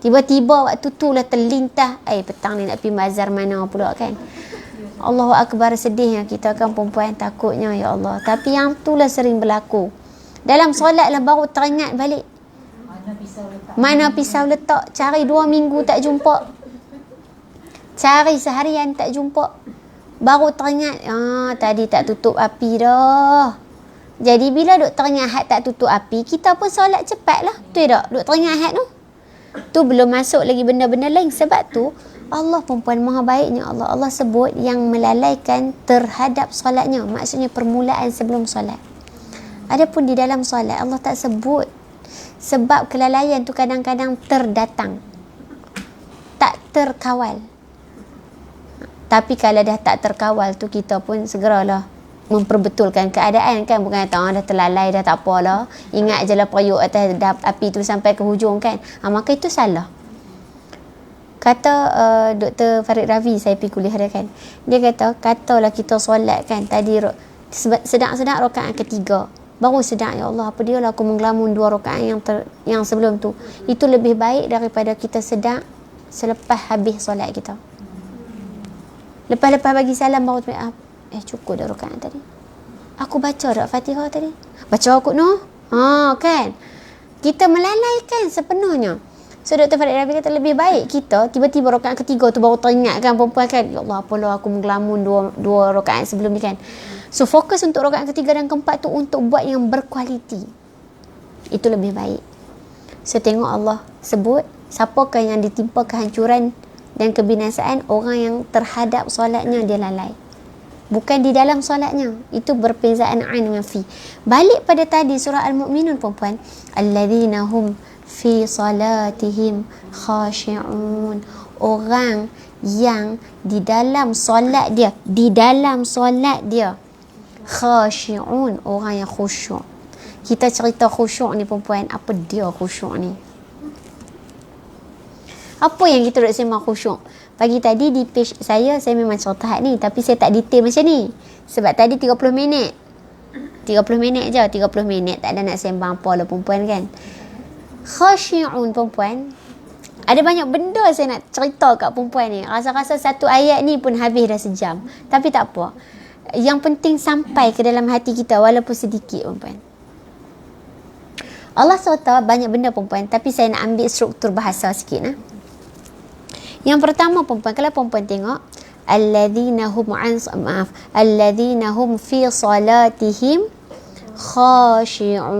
Speaker 1: Tiba-tiba waktu tu lah terlintas, petang ni nak pergi bazar mana pula kan. Allahu Akbar, sedihnya kita kan perempuan, takutnya ya Allah. Tapi yang tu lah sering berlaku. Dalam solat lah baru teringat balik. Mana pisau letak? Cari 2 minggu tak jumpa. Cari seharian tak jumpa. Baru teringat, tadi tak tutup api dah. Jadi bila duk teringat had tak tutup api, kita pun solat cepat lah. Tu tak? Duk teringat had tu. Tu belum masuk lagi benda-benda lain. Sebab tu Allah perempuan maha baiknya Allah. Allah sebut yang melalaikan terhadap solatnya. Maksudnya permulaan sebelum solat. Adapun di dalam solat Allah tak sebut. Sebab kelalaian tu kadang-kadang terdatang, tak terkawal. Tapi kalau dah tak terkawal tu, kita pun segeralah memperbetulkan keadaan kan. Bukan kata dah terlalai dah tak apalah, ingat je lah periuk atas api tu sampai ke hujung kan. Maka itu salah. Kata Dr. Farid Ravi, saya pergi kuliah dia kan, dia katalah kita solat kan, tadi sedang-sedang rakaat ketiga, baru sedar, ya Allah, apa dia lah aku menggelamun 2 rakaat yang sebelum tu. Itu lebih baik daripada kita sedar selepas habis solat kita. Lepas bagi salam baru cukup dah rakaat tadi. Aku baca dah Fatihah tadi. Baca aku kan. Kita melalaikan sepenuhnya. So Dr. Farid Rabi kata lebih baik kita tiba-tiba rakaat ketiga tu baru teringat kan perempuan kan, ya Allah apalah aku menggelamun 2 rakaat sebelum ni kan. So fokus untuk rakaat ketiga dan keempat tu untuk buat yang berkualiti. Itu lebih baik. So tengok Allah sebut siapakah yang ditimpa kehancuran dan kebinasaan? Orang yang terhadap solatnya dia lalai, bukan di dalam solatnya. Itu perbezaan ain dengan fi. Balik pada tadi surah Al-Mu'minun perempuan, alladzina hum fi salatihim khashi'un. Orang yang di dalam solat dia khashi'un, orang yang khusyuk. Kita cerita khusyuk ni perempuan, apa dia khusyuk ni? Apa yang kita duk sembang khusyuk? Pagi tadi di page saya memang cerita ni, tapi saya tak detail macam ni. Sebab tadi 30 minit je, 30 minit tak ada nak sembang apa lah perempuan kan. Khashi'un perempuan, ada banyak benda saya nak cerita kat perempuan ni. Rasa-rasa satu ayat ni pun habis dah sejam. Tapi tak apa. Yang penting sampai ke dalam hati kita walaupun sedikit perempuan. Allah SWT banyak benda perempuan, tapi saya nak ambil struktur bahasa sikit. Yang pertama perempuan, kalau perempuan tengok alladzina hum fi salatihim khashi'un,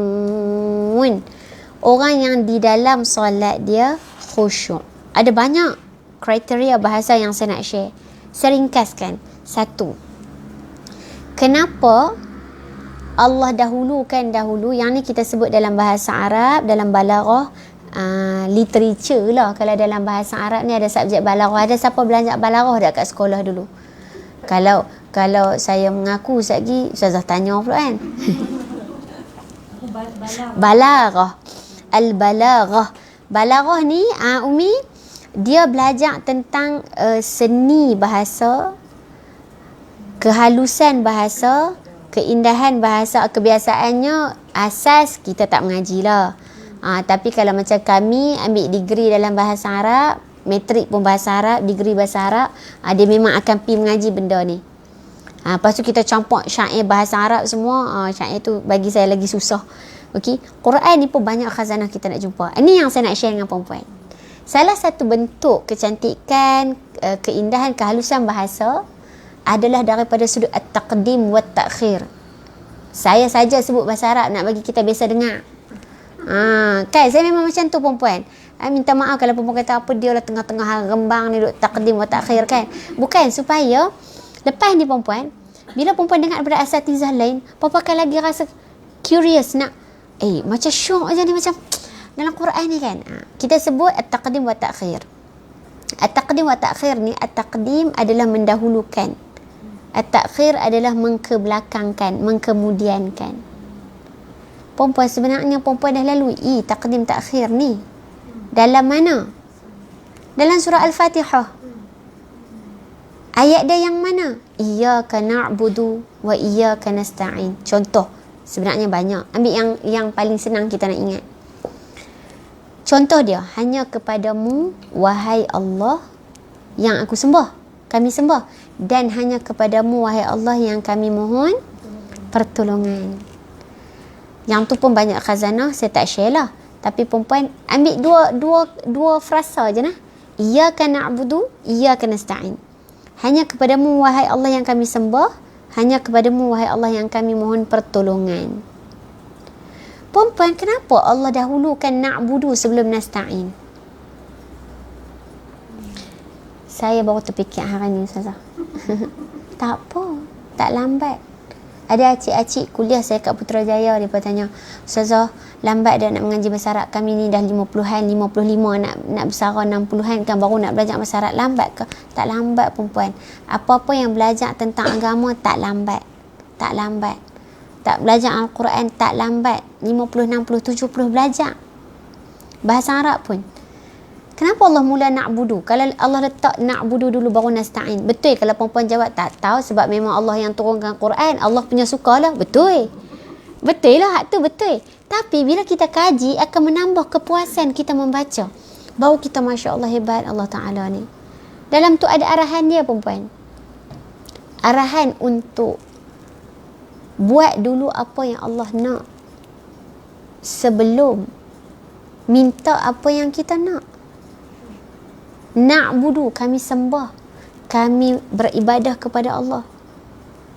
Speaker 1: orang yang di dalam solat dia khusyuk. Ada banyak kriteria bahasa yang saya nak share. Saya ringkaskan. 1, kenapa Allah dahulu, yang ni kita sebut dalam bahasa Arab, dalam balaghah, literature lah. Kalau dalam bahasa Arab ni ada subjek balaghah. Ada siapa belajar balaghah dah kat sekolah dulu? Kalau saya mengaku lagi, Ustazah tanya pula kan. Balaghah, al-balaghah. Balaghah ni Umi, dia belajar tentang seni bahasa, kehalusan bahasa, keindahan bahasa. Kebiasaannya asas kita tak mengaji lah. Tapi kalau macam kami ambil degree dalam bahasa Arab, matrik pun bahasa Arab, degree bahasa Arab, dia memang akan pergi mengaji benda ni. Lepas tu kita campur syair bahasa Arab semua. Syair tu bagi saya lagi susah. Okey, Quran ni pun banyak khazanah kita nak jumpa. Ini yang saya nak share dengan perempuan. Salah satu bentuk kecantikan, keindahan, kehalusan bahasa adalah daripada sudut at-taqdim wa at-ta'khir. Saya saja sebut bahasa Arab nak bagi kita biasa dengar. Kan saya memang macam tu perempuan. Minta maaf kalau perempuan kata apa dia lah tengah-tengah rembang ni duk taqdim wa ta'khir kan. Bukan, supaya lepas ni perempuan, bila perempuan dengar daripada asatizah lain, perempuan akan lagi rasa curious nak macam syok je ni, macam dalam Quran ni kan. Kita sebut at-taqdim wa ta'khir. At-taqdim wa ta'khir ni, at-taqdim adalah mendahulukan. At-takhir adalah mengkebelakangkan, mengkemudiankan. Perempuan sebenarnya perempuan dah lalui takdim takhir ni. Dalam mana? Dalam surah Al-Fatihah. Ayat dia yang mana? Iyyaka na'budu wa iyyaka nasta'in. Contoh, sebenarnya banyak. Ambil yang paling senang kita nak ingat. Contoh dia, hanya kepadamu wahai Allah yang aku sembah, kami sembah, dan hanya kepadamu wahai Allah yang kami mohon pertolongan. Yang tu pun banyak khazanah, saya tak share lah. Tapi perempuan ambil dua frasa je nah. Iyyaka na'budu, iyyaka nasta'in. Hanya kepadamu wahai Allah yang kami sembah, hanya kepadamu wahai Allah yang kami mohon pertolongan. Perempuan, kenapa Allah dahulukan na'budu sebelum nasta'in? Saya baru terfikir hari ni, Ustazah. Tak apa, tak lambat. Ada acik-acik kuliah saya kat Putrajaya, dia tanya, Ustazah, lambat dah nak mengaji bahasa Arab, kami ni dah 50-an, 55, nak bersara 60-an kan, baru nak belajar bahasa Arab. Lambat ke? Tak lambat perempuan. Apa-apa yang belajar tentang agama tak lambat. Tak lambat. Tak belajar Al-Quran tak lambat. 50, 60, 70 belajar bahasa Arab pun. Kenapa Allah mula na'budu? Kalau Allah letak na'budu dulu baru nasta'in. Betul kalau perempuan jawab tak tahu, sebab memang Allah yang turunkan Quran, Allah punya suka lah. Betul. Betul lah, hak tu betul. Tapi bila kita kaji, akan menambah kepuasan kita membaca. Baru kita Masya Allah hebat Allah Ta'ala ni. Dalam tu ada arahan dia perempuan. Arahan untuk buat dulu apa yang Allah nak, sebelum minta apa yang kita nak. Na'budu, kami sembah, kami beribadah kepada Allah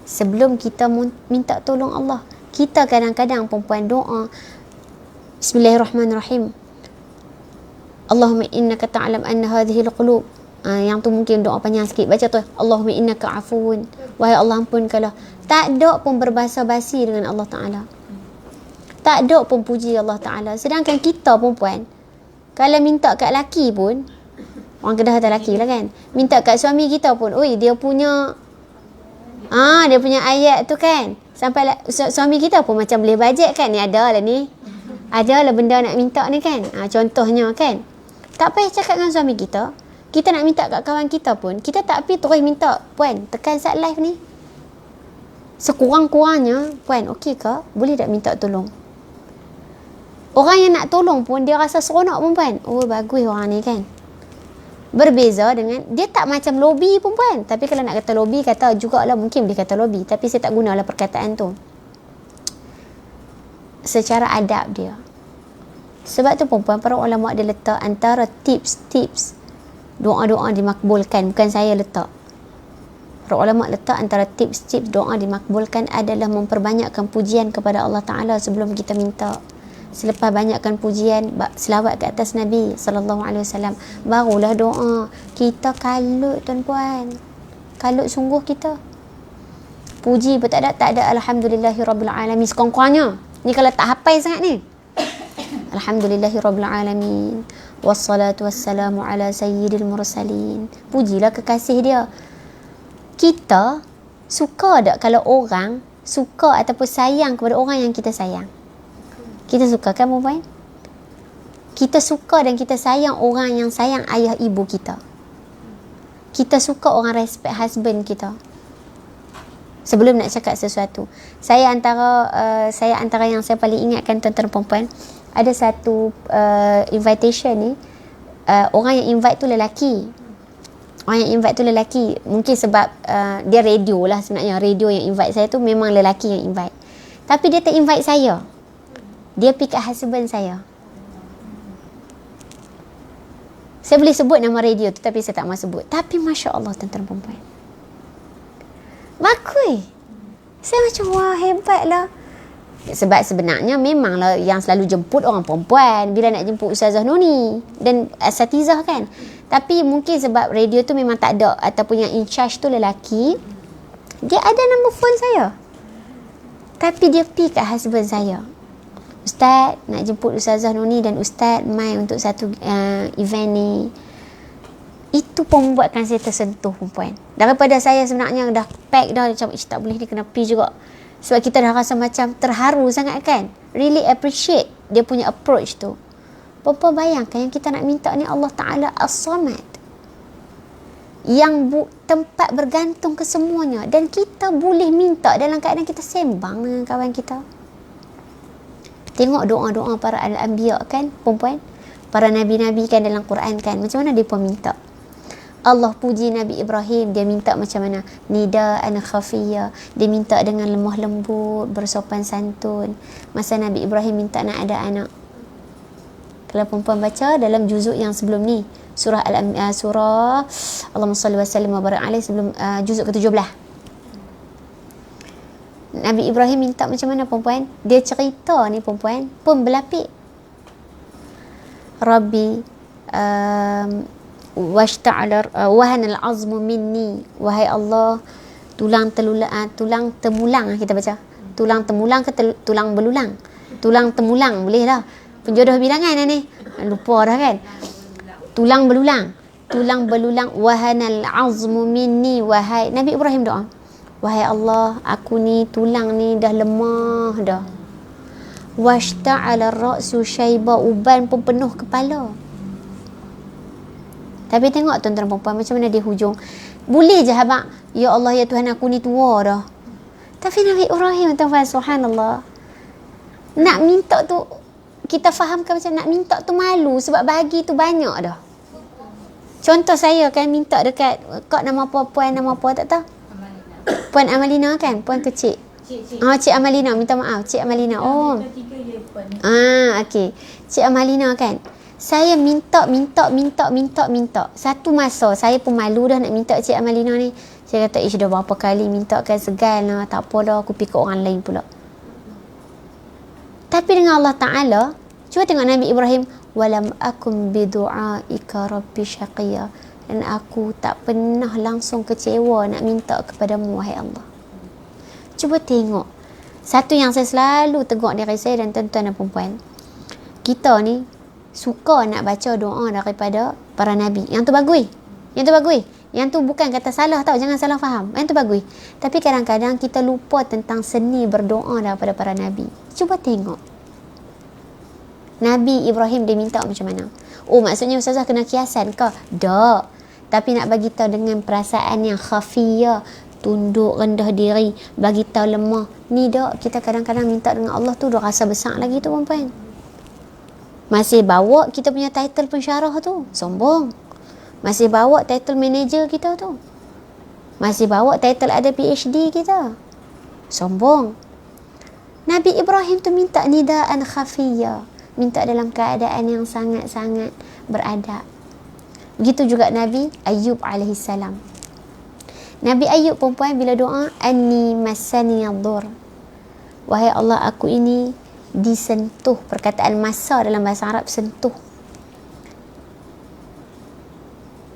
Speaker 1: sebelum kita minta tolong Allah. Kita kadang-kadang perempuan doa Bismillahirrahmanirrahim, Allahumma innaka ta'lam anna hadhihi alqulub. Yang tu mungkin doa panjang sikit. Baca tu, Allahumma innaka afuun, wahai Allah ampunkanlah. Tak ada pun berbahasa basi dengan Allah Ta'ala. Tak ada pun puji Allah Ta'ala. Sedangkan kita perempuan, kalau minta kat laki pun, orang Kedah kata laki lah kan, minta kat suami kita pun, oi dia punya dia punya ayat tu kan, sampai suami kita pun macam boleh bajet kan, ni ada lah ni, ada lah benda nak minta ni kan, contohnya kan. Tak payah cakap dengan suami kita, kita nak minta kat kawan kita pun, kita tak pergi terus minta, puan tekan saat live ni, sekurang-kurangnya puan okey ke, boleh tak minta tolong. Orang yang nak tolong pun dia rasa seronok pun puan, oh bagus orang ni kan. Berbeza dengan, dia tak macam lobby perempuan. Tapi kalau nak kata lobby, kata jugalah, mungkin boleh kata lobby. Tapi saya tak gunalah perkataan tu. Secara adab dia. Sebab tu perempuan, para ulama' dia letak antara tips-tips doa-doa dimakbulkan. Bukan saya letak. Para ulama' letak antara tips-tips doa dimakbulkan adalah memperbanyakkan pujian kepada Allah Ta'ala sebelum kita minta. Selepas banyakkan pujian, selawat ke atas Nabi SAW, barulah doa. Kita kalut tuan-puan, kalut sungguh kita. Puji pun tak ada Alhamdulillahirrabbilalamin sekurang-kurangnya. Ni kalau tak hafal sangat ni, Alhamdulillahirrabbilalamin, wassalatu wassalamu ala sayyidil mursalin. Pujilah kekasih dia. Kita suka tak kalau orang suka ataupun sayang kepada orang yang kita sayang? Kita suka kan perempuan? Kita suka dan kita sayang orang yang sayang ayah ibu kita. Kita suka orang respect husband kita. Sebelum nak cakap sesuatu, saya antara yang saya paling ingatkan tuan-tuan perempuan, ada satu invitation ni, orang yang invite tu lelaki. Orang yang invite tu lelaki. Mungkin sebab dia radio lah sebenarnya. Radio yang invite saya tu memang lelaki yang invite. Tapi dia tak invite saya. Dia pick up husband saya. Saya boleh sebut nama radio tu, tapi saya tak mahu sebut. Tapi Masya Allah tuan-tuan perempuan, bakui. Saya macam, wah hebat lah. Sebab sebenarnya memanglah yang selalu jemput orang perempuan bila nak jemput Ustazah Noni dan Asatizah kan. Tapi mungkin sebab radio tu memang tak ada, ataupun yang in charge tu lelaki, dia ada nombor phone saya. Tapi dia pick up husband saya. Ustaz, nak jemput Ustazah Noni dan Ustaz mai untuk satu event ni. Itu pun membuatkan saya tersentuh perempuan. Daripada saya sebenarnya dah pack dah, macam tak boleh ni, kena pergi juga. Sebab kita dah rasa macam terharu sangat kan. Really appreciate dia punya approach tu. Perempuan bayangkan yang kita nak minta ni Allah Ta'ala As-Samad, yang tempat bergantung ke semuanya. Dan kita boleh minta dalam keadaan kita sembang dengan kawan kita. Tengok doa-doa para al-anbiya kan perempuan. Para nabi-nabi kan dalam Quran kan, macam mana dia pun minta. Allah puji Nabi Ibrahim, dia minta macam mana? Nida'an khafiyya, dia minta dengan lemah lembut, bersopan santun. Masa Nabi Ibrahim minta nak ada anak, kalau perempuan baca dalam juzuk yang sebelum ni, surah surah Allahumma salli wa sallim wa barik alaihi, sebelum juzuk ke-17, Nabi Ibrahim minta macam mana perempuan? Dia cerita ni perempuan pun berlapik. Rabbi washta'ala wahanal azmu minni, wahai Allah, tulang temulang kita baca. Tulang temulang ke tulang belulang? Tulang temulang boleh lah. Penjodoh bilangan ni. Lupa dah kan. Tulang belulang. Tulang belulang, wahanal azmu minni, wahai Nabi Ibrahim doa. Wahai Allah, aku ni tulang ni dah lemah dah. Washta'ala ra'su syaiba, uban pun penuh kepala. Tapi tengok tuan-tuan perempuan macam mana dia hujung. Boleh je abang, ya Allah ya Tuhan aku ni tua dah. Tapi Nabi Ibrahim tuan-tuan, subhanallah, nak minta tu, kita fahamkan macam nak minta tu malu sebab bagi tu banyak dah. Contoh saya kan minta dekat, kak nama apa, puan nama apa tak tahu. Puan Amalina kan, puan kecil. Cik Amalina, minta maaf, Cik Amalina. Oh. Okey. Cik Amalina kan. Saya minta. Satu masa saya pun malu dah nak minta Cik Amalina ni. Saya kata, dah berapa kali minta kan, segan lah, tak apa dah, aku pergi ke orang lain pula. Tapi dengan Allah Ta'ala, cuba tengok Nabi Ibrahim, walam akum bidu'aika rabbi syaqiyya, dan aku tak pernah langsung kecewa nak minta kepadamu wahai Allah. Cuba tengok. Satu yang saya selalu tegur diri saya dan tuan-tuan dan perempuan, kita ni suka nak baca doa daripada para nabi. Yang tu bagus. Yang tu bukan kata salah tau, jangan salah faham. Yang tu bagus. Tapi kadang-kadang kita lupa tentang seni berdoa daripada para nabi. Cuba tengok. Nabi Ibrahim dia minta macam mana? Oh, maksudnya ustazah kena kiasan ke? Tak. Tapi nak bagi tahu dengan perasaan yang khafiyah, tunduk rendah diri, bagi tahu lemah. Ni dak, kita kadang-kadang minta dengan Allah tu dah rasa besar lagi tu perempuan. Masih bawa kita punya title pensyarah tu, sombong. Masih bawa title manager kita tu. Masih bawa title ada PhD kita, sombong. Nabi Ibrahim tu minta nida'an khafiyya, minta dalam keadaan yang sangat-sangat beradab. Begitu juga Nabi Ayub alaihissalam. Nabi Ayub perempuan bila doa, anni massani ad-dur, wahai Allah, aku ini disentuh. Perkataan masa dalam bahasa Arab sentuh,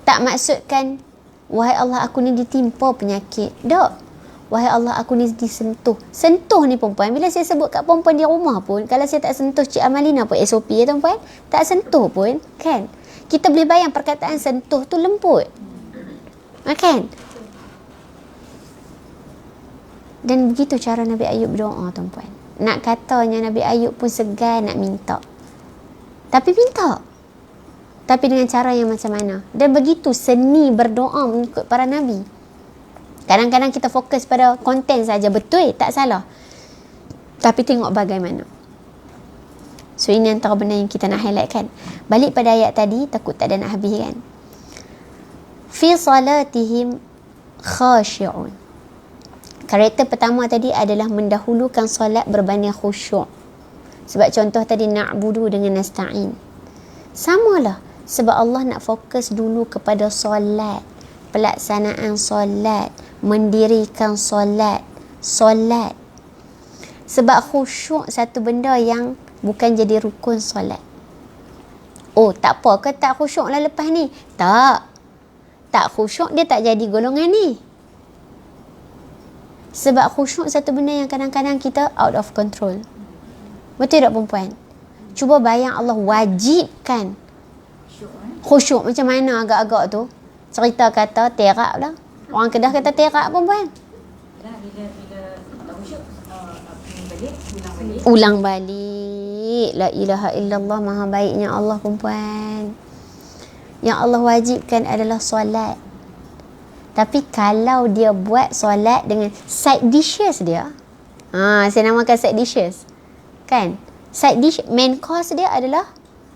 Speaker 1: tak maksudkan wahai Allah aku ni ditimpa penyakit. Tak. Wahai Allah aku ni disentuh. Sentuh ni perempuan, bila saya sebut kat perempuan di rumah pun, kalau saya tak sentuh Cik Amalina pun SOP ya perempuan, tak sentuh pun kan, kita boleh bayang perkataan sentuh tu lembut kan. Dan begitu cara Nabi Ayub doa tuan-puan. Nak katanya Nabi Ayub pun segan nak minta, tapi minta, tapi dengan cara yang macam mana. Dan begitu seni berdoa mengikut para Nabi. Kadang-kadang kita fokus pada konten saja, betul, tak salah, tapi tengok bagaimana. So ini antara benda yang kita nak highlight kan. Balik pada ayat tadi, takut tak ada nak habis kan. Fi salatihim khashi'un. Karakter pertama tadi adalah mendahulukan solat berbanding khusyuk. Sebab contoh tadi na'budu dengan nasta'in. Samalah. Sebab Allah nak fokus dulu kepada solat, pelaksanaan solat, mendirikan solat. Sebab khusyuk satu benda yang bukan jadi rukun solat. Oh, tak apa ke tak khusyuk lah lepas ni? Tak khusyuk dia tak jadi golongan ni. Sebab khusyuk satu benda yang kadang-kadang kita out of control. Betul tak perempuan? Cuba bayang Allah wajibkan khusyuk. Macam mana agak-agak tu? Cerita kata terak lah. Orang Kedah kata terak perempuan.
Speaker 2: Dah bila tak khusyuk balik, ulang balik.
Speaker 1: Ulang balik. La ilaha illallah, maha baiknya Allah perempuan. Yang Allah wajibkan adalah solat. Tapi kalau dia buat solat dengan side dishes dia, saya namakan side dishes, kan? Side dish, main course dia adalah,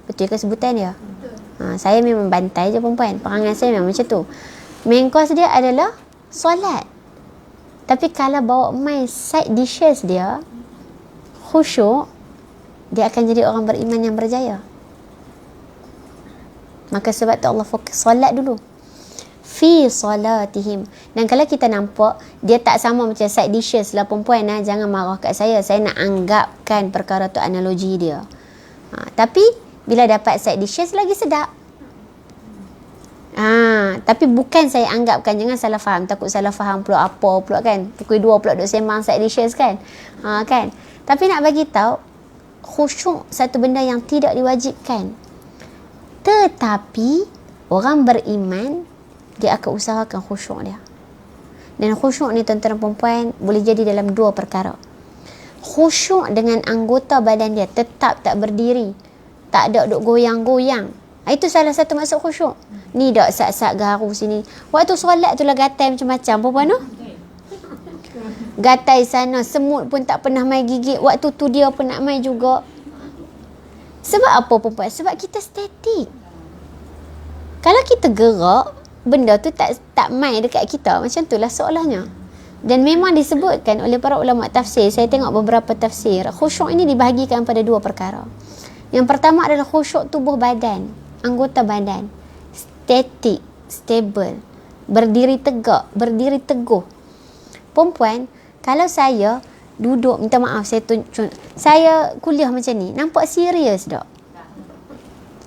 Speaker 1: betul ke sebutan dia? Saya memang bantai je perempuan, perangai saya memang macam tu. Main course dia adalah solat. Tapi kalau bawa main side dishes dia, khusyuk, dia akan jadi orang beriman yang berjaya. Maka sebab tu Allah fokus solat dulu. Fi salatihim. Dan kalau kita nampak dia tak sama macam side dishes lah perempuan, jangan marah kat saya nak anggapkan perkara tu analogi dia. Tapi bila dapat side dishes lagi sedap. Tapi bukan saya anggapkan, jangan salah faham, takut salah faham pula apa pula kan, pukul 2 pula duk sembang side dishes kan. Kan. Tapi nak bagi tahu khusyuk satu benda yang tidak diwajibkan. Tetapi orang beriman dia akan usahakan khusyuk dia. Dan khusyuk ni tuan-tuan dan perempuan boleh jadi dalam dua perkara. Khusyuk dengan anggota badan dia tetap tak berdiri, tak ada duk goyang-goyang. Itu salah satu maksud khusyuk. Ni dak sat-sat garu sini. Waktu solat tu lah gatai macam-macam perempuan tu. Gatai sana, semut pun tak pernah mai gigit. Waktu tu dia pun nak mai juga. Sebab apa perempuan? Sebab kita statik. Kalau kita gerak, benda tu tak mai dekat kita. Macam tu lah seolahnya. Dan memang disebutkan oleh para ulama tafsir, saya tengok beberapa tafsir, khusyuk ini dibahagikan pada dua perkara. Yang pertama adalah khusyuk tubuh badan, anggota badan. Statik, stable, berdiri tegak, berdiri teguh. Perempuan, kalau saya duduk, minta maaf saya kuliah macam ni, nampak serius tak?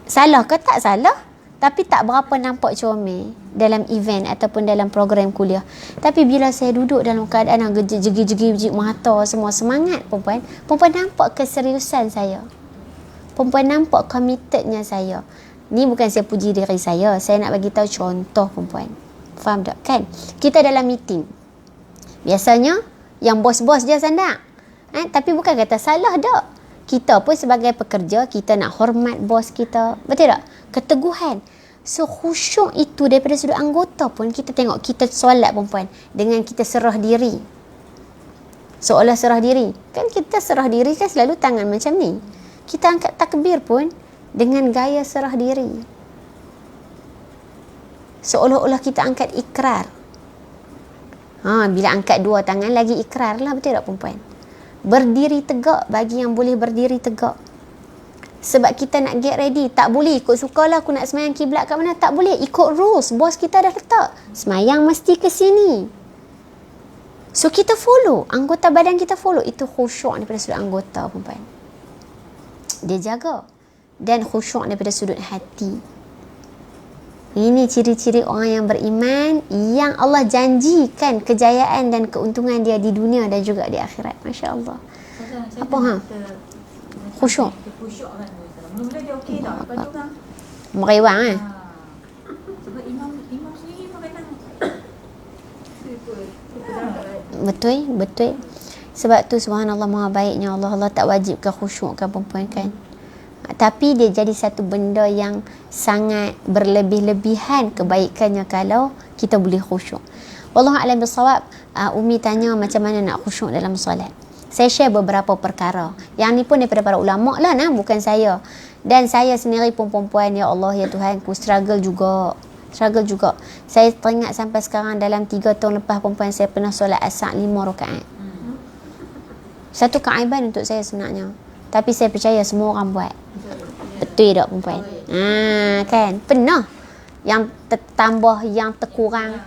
Speaker 1: Salah ke tak salah? Tapi tak berapa nampak comel dalam event ataupun dalam program kuliah. Tapi bila saya duduk dalam keadaan jegi-jegi mata semua, semangat perempuan nampak keseriusan saya. Perempuan nampak committednya saya. Ni bukan saya puji diri saya nak bagi tahu contoh perempuan. Faham tak kan? Kita dalam meeting. Biasanya yang bos-bos je sandak. Tapi bukan kata salah tak. Kita pun sebagai pekerja, kita nak hormat bos kita. Betul tak? Keteguhan. So khusyuk itu daripada sudut anggota pun kita tengok, kita solat perempuan dengan kita serah diri. Seolah serah diri. Kan kita serah diri kan selalu tangan macam ni. Kita angkat takbir pun dengan gaya serah diri. Seolah-olah kita angkat ikrar. Bila angkat dua tangan lagi ikrar lah, betul tak perempuan? Berdiri tegak bagi yang boleh berdiri tegak. Sebab kita nak get ready, tak boleh ikut sukalah aku nak semayang kiblat kat mana, tak boleh, ikut rules bos kita dah letak. Semayang mesti ke sini. So kita follow, anggota badan kita follow. Itu khusyuk daripada sudut anggota perempuan. Dia jaga. Dan khusyuk daripada sudut hati. Ini ciri-ciri orang yang beriman, yang Allah janjikan kejayaan dan keuntungan dia di dunia dan juga di akhirat. Masya Allah. Apa khusyuk.
Speaker 2: Khusyuk kan. Mula-mula dia okey tak? Lepas tu kan
Speaker 1: merewang
Speaker 2: sebab imam sendiri pun kadang
Speaker 1: betul. Sebab tu subhanallah maha baiknya Allah tak wajibkan khusyuk kan perempuan kan. Tapi dia jadi satu benda yang sangat berlebih-lebihan kebaikannya kalau kita boleh khusyuk. Wallahu a'lam bissawab. Umi tanya macam mana nak khusyuk dalam solat. Saya share beberapa perkara. Yang ni pun daripada para ulama lah, bukan saya. Dan saya sendiri pun perempuan, ya Allah, ya Tuhan, ku struggle juga. Saya teringat sampai sekarang dalam 3 tahun lepas perempuan, saya pernah solat asar 5 rakaat. Satu keaiban untuk saya sebenarnya. Tapi saya percaya semua orang buat. Betul tak perempuan? Kan? Pernah. Yang tertambah, yang terkurang.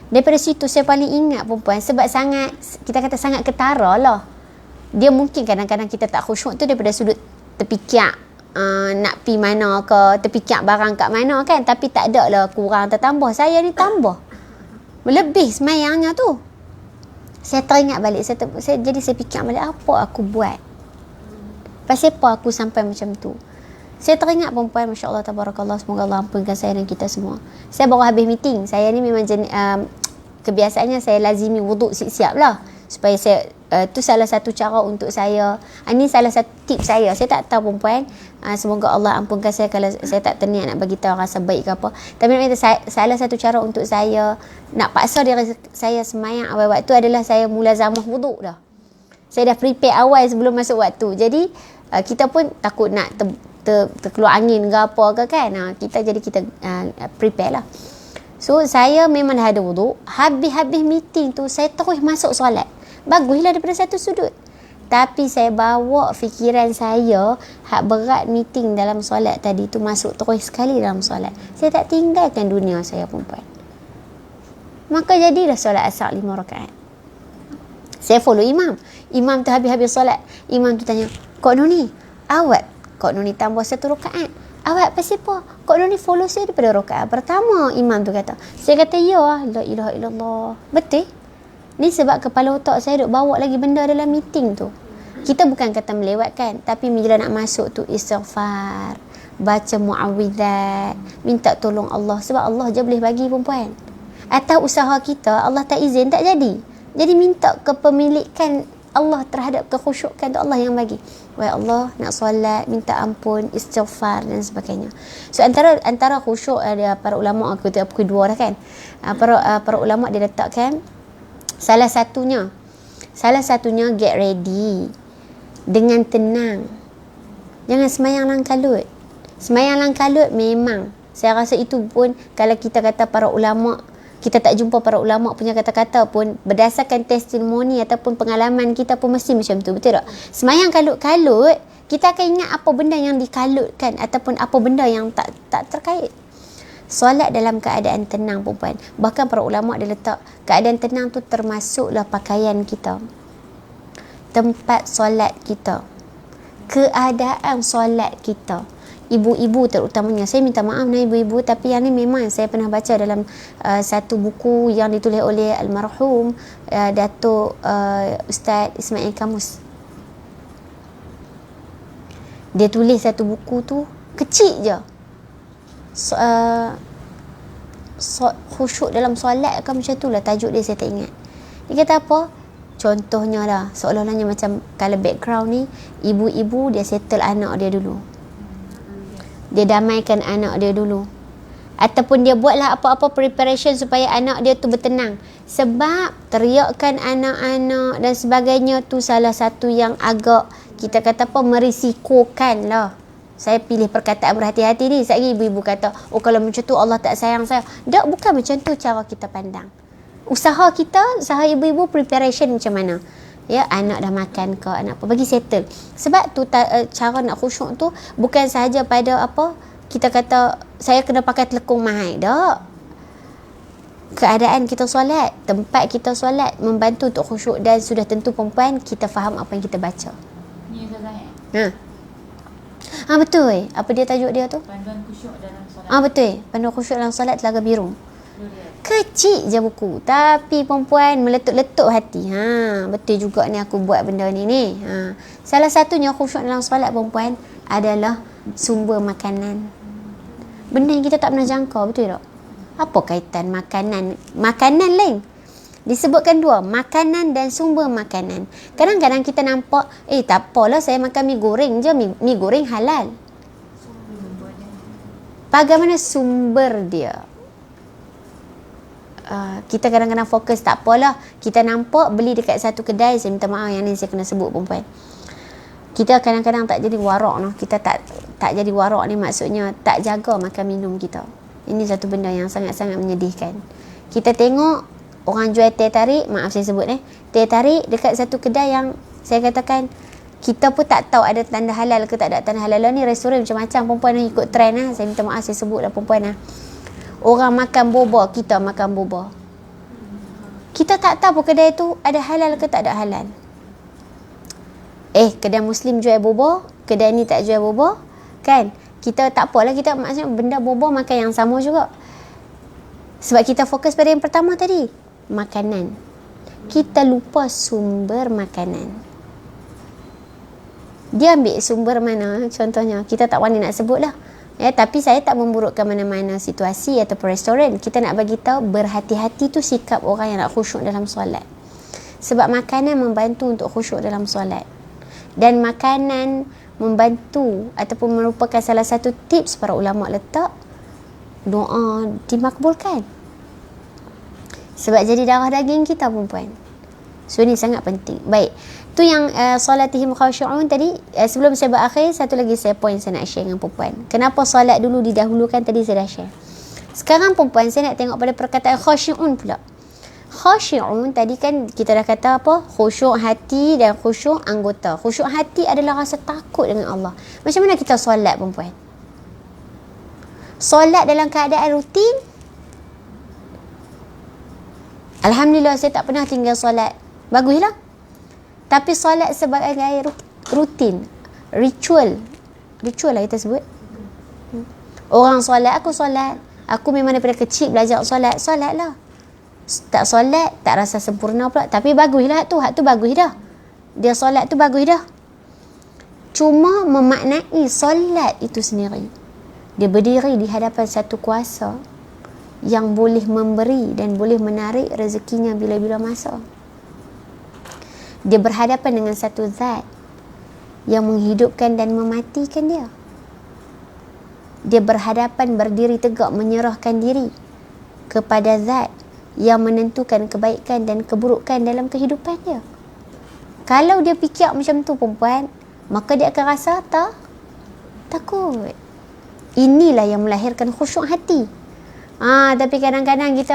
Speaker 1: Daripada situ saya paling ingat perempuan, sebab sangat, kita kata sangat ketara lah. Dia mungkin kadang-kadang kita tak khusyuk tu daripada sudut terfikir nak pi mana ke, terfikir barang kat mana kan. Tapi tak ada lah kurang tertambah. Saya ni tambah. Lebih semayangnya tu. Saya teringat balik, jadi saya fikir balik, apa aku buat? Pasal apa aku sampai macam tu? Saya teringat perempuan, Masya Allah, Tabarakallah, semoga Allah ampunkan saya dan kita semua. Saya baru habis meeting. Saya ni memang kebiasaannya saya lazimi wuduk siap-siap lah. Supaya saya, tu salah satu cara untuk saya. Ini salah satu tips saya. Saya tak tahu perempuan. Semoga Allah ampunkan saya kalau saya tak terniat nak bagi tahu rasa baik ke apa. Tapi salah satu cara untuk saya nak paksa diri saya semayang awal waktu adalah saya mulazamah wuduk dah. Saya dah prepare awal sebelum masuk waktu. Jadi kita pun takut nak terkeluar angin ke apa ke kan. Kita prepare lah. So saya memang dah ada wuduk. Habis meeting tu saya terus masuk solat. Baguslah daripada satu sudut. Tapi saya bawa fikiran saya hak berat meeting dalam solat tadi tu masuk terus sekali dalam solat. Saya tak tinggalkan dunia saya, perempuan. Maka jadilah solat asar 5 rakaat. Saya follow imam. Imam tu habis solat. Imam tu tanya, Kok Nuni, awak Kok Nuni tambah 1 rakaat. Awak pasal apa? Kok Nuni follow saya daripada rakaat pertama. Imam tu kata. Saya kata, ya, la ilaha illallah. Betul? Ni sebab kepala otak saya duk bawa lagi benda dalam meeting tu. Kita bukan kata melewatkan, tapi bila nak masuk tu istighfar, baca muawwidzat, minta tolong Allah, sebab Allah je boleh bagi, perempuan. Atau usaha kita Allah tak izin, tak jadi. Jadi minta kepemilikan Allah terhadap kekhusyukan tu Allah yang bagi. Wahai Allah, nak solat, minta ampun, istighfar dan sebagainya. So antara khusyuk ada para ulama, aku tak pukul 2 dah kan. Para ulama dia letakkan salah satunya get ready dengan tenang. Jangan semayang lang kalut. Semayang lang kalut memang saya rasa itu pun kalau kita kata para ulama, kita tak jumpa para ulama punya kata-kata pun, berdasarkan testimoni ataupun pengalaman kita pun mesti macam tu, betul tak? Semayang kalut-kalut, kita akan ingat apa benda yang dikalutkan ataupun apa benda yang tak terkait. Solat dalam keadaan tenang, perempuan. Bahkan para ulama dia letak keadaan tenang tu termasuklah pakaian kita, tempat solat kita, keadaan solat kita. Ibu-ibu terutamanya, saya minta maaf dengan ibu-ibu, tapi yang ni memang saya pernah baca dalam satu buku yang ditulis oleh almarhum Datuk Ustaz Ismail Kamus. Dia tulis satu buku tu kecil je, khusyuk dalam solat kan, macam tu lah tajuk dia, saya tak ingat. Dia kata apa, contohnya lah, seolah-olahnya macam kalau background ni ibu-ibu dia settle anak dia dulu, dia damaikan anak dia dulu, ataupun dia buatlah apa-apa preparation supaya anak dia tu bertenang. Sebab teriakan anak-anak dan sebagainya tu salah satu yang agak kita kata apa, merisikokan lah. Saya pilih perkataan berhati-hati ni. Sekali ibu-ibu kata, oh kalau macam tu Allah tak sayang saya. Tak, bukan macam tu cara kita pandang. Usaha kita, usaha ibu-ibu preparation macam mana? Ya, anak dah makan ke, anak apa, bagi settle. Sebab tu cara nak khusyuk tu bukan sahaja pada apa, kita kata saya kena pakai telekung mahal. Tak. Keadaan kita solat, tempat kita solat membantu untuk khusyuk, dan sudah tentu perempuan kita faham apa yang kita baca.
Speaker 2: Ni Ustazah.
Speaker 1: Betul. Apa dia tajuk dia tu?
Speaker 2: Panduan khusyuk dalam solat.
Speaker 1: Betul. Panduan khusyuk dalam solat Telaga Biru. Kecil je buku, tapi perempuan meletup-letup hati. Betul juga ni aku buat benda ni. Salah satunya khusyuk dalam solat, perempuan, adalah sumber makanan. Benda yang kita tak pernah jangka, betul tak? Apa kaitan makanan lain? Disebutkan 2, makanan dan sumber makanan. Kadang-kadang kita nampak, tak apalah saya makan mi goreng je, mi goreng halal. Bagaimana sumber dia? Kita kadang-kadang fokus, tak apalah, kita nampak beli dekat satu kedai, saya minta maaf yang ni saya kena sebut, perempuan. Kita kadang-kadang tak jadi warak noh. Kita tak jadi warak ni maksudnya tak jaga makan minum kita. Ini satu benda yang sangat-sangat menyedihkan. Kita tengok orang jual teh tarik, maaf saya sebut teh tarik dekat satu kedai yang saya katakan kita pun tak tahu ada tanda halal ke tak ada tanda halal. Ni restoran macam-macam, perempuan yang ikut trend Saya minta maaf saya sebut lah, perempuan Orang makan boba, kita makan boba. Kita tak tahu pun kedai tu ada halal ke tak ada halal. Kedai Muslim jual boba, kedai ni tak jual boba, kan? Kita tak apalah, kita maksudnya benda boba makan yang sama juga. Sebab kita fokus pada yang pertama tadi, makanan. Kita lupa sumber makanan. Dia ambil sumber mana? Contohnya, kita tak wani nak sebut lah. Tapi saya tak memburukkan mana-mana situasi ataupun restoran. Kita nak bagi tahu berhati-hati tu sikap orang yang nak khusyuk dalam solat. Sebab makanan membantu untuk khusyuk dalam solat. Dan makanan membantu ataupun merupakan salah satu tips para ulama letak doa dimakbulkan. Sebab jadi darah daging kita perempuan. So ini sangat penting. Baik. Tu yang solatihim khashu'un tadi. Sebelum saya berakhir, satu lagi point saya nak share dengan perempuan. Kenapa solat dulu didahulukan tadi saya dah share. Sekarang perempuan saya nak tengok pada perkataan khashu'un pula. Khashu'un tadi kan kita dah kata apa? Khusyuk hati dan khusyuk anggota. Khusyuk hati adalah rasa takut dengan Allah. Macam mana kita solat perempuan? Solat dalam keadaan rutin? Alhamdulillah saya tak pernah tinggal solat. Baguslah. Tapi solat sebagai rutin, ritual lah kita sebut. Orang solat, aku solat. Aku memang daripada kecil belajar solat lah. Tak solat tak rasa sempurna pula. Tapi baguslah tu, hak tu bagus dah. Dia solat tu bagus dah. Cuma memaknai solat itu sendiri. Dia berdiri di hadapan satu kuasa yang boleh memberi dan boleh menarik rezekinya bila-bila masa. Dia berhadapan dengan satu zat yang menghidupkan dan mematikan dia. Dia berhadapan berdiri tegak menyerahkan diri kepada zat yang menentukan kebaikan dan keburukan dalam kehidupan dia. Kalau dia fikir macam tu perempuan, maka dia akan rasa takut. Inilah yang melahirkan khusyuk hati. Tapi kadang-kadang kita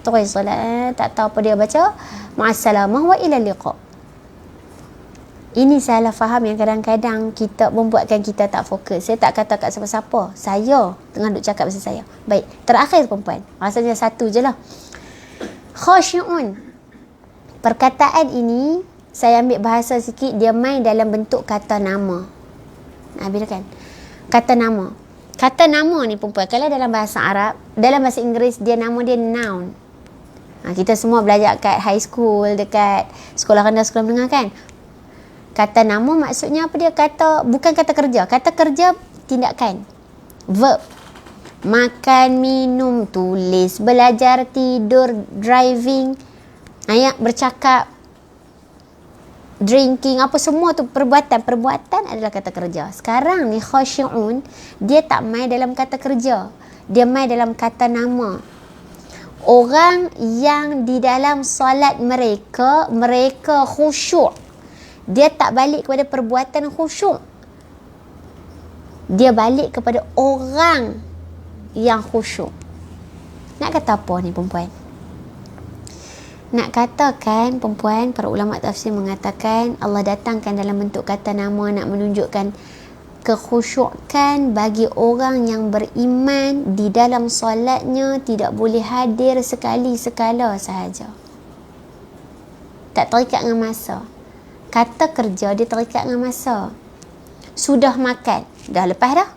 Speaker 1: terus solat, tak tahu apa dia baca. Ma'assalamah wa ila liqa. Ini salah faham yang kadang-kadang kita membuatkan kita tak fokus. Saya tak kata kat siapa-siapa. Saya tengah duk cakap pasal saya. Baik, terakhir perempuan. Rasanya satu je lah. Khashu'un. Perkataan ini saya ambil bahasa sikit, dia main dalam bentuk kata nama. Bila kan? Kata nama. Kata nama ni perempuan, kalau dalam bahasa Arab, dalam bahasa Inggeris, nama dia noun. Kita semua belajar kat high school, dekat sekolah rendah, sekolah menengah kan. Kata nama maksudnya apa dia? Bukan kata kerja. Kata kerja tindakan. Verb. Makan, minum, tulis, belajar, tidur, driving, bercakap, drinking, apa semua tu perbuatan adalah kata kerja. Sekarang ni khashu'un, dia tak main dalam kata kerja, dia main dalam kata nama. Orang yang di dalam solat mereka khusyuk, dia tak balik kepada perbuatan khusyuk, dia balik kepada orang yang khusyuk. Nak kata apa ni perempuan? Nak katakan perempuan, para ulama tafsir mengatakan Allah datangkan dalam bentuk kata nama nak menunjukkan kekhusyukan bagi orang yang beriman di dalam solatnya tidak boleh hadir sekali sekala sahaja. Tak terikat dengan masa. Kata kerja dia terikat dengan masa. Sudah makan, dah lepas dah.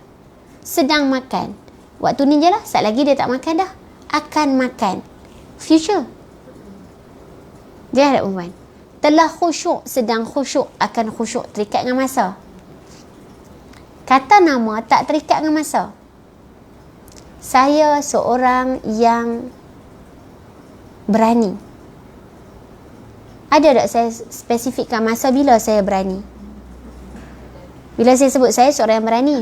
Speaker 1: Sedang makan, waktu ni je lah, sekejap lagi dia tak makan dah. Akan makan, future. Dia ada perempuan. Telah khusyuk, sedang khusyuk, akan khusyuk, terikat dengan masa. Kata nama tak terikat dengan masa. Saya seorang yang berani. Ada tak saya spesifikkan masa bila saya berani? Bila saya sebut saya seorang yang berani.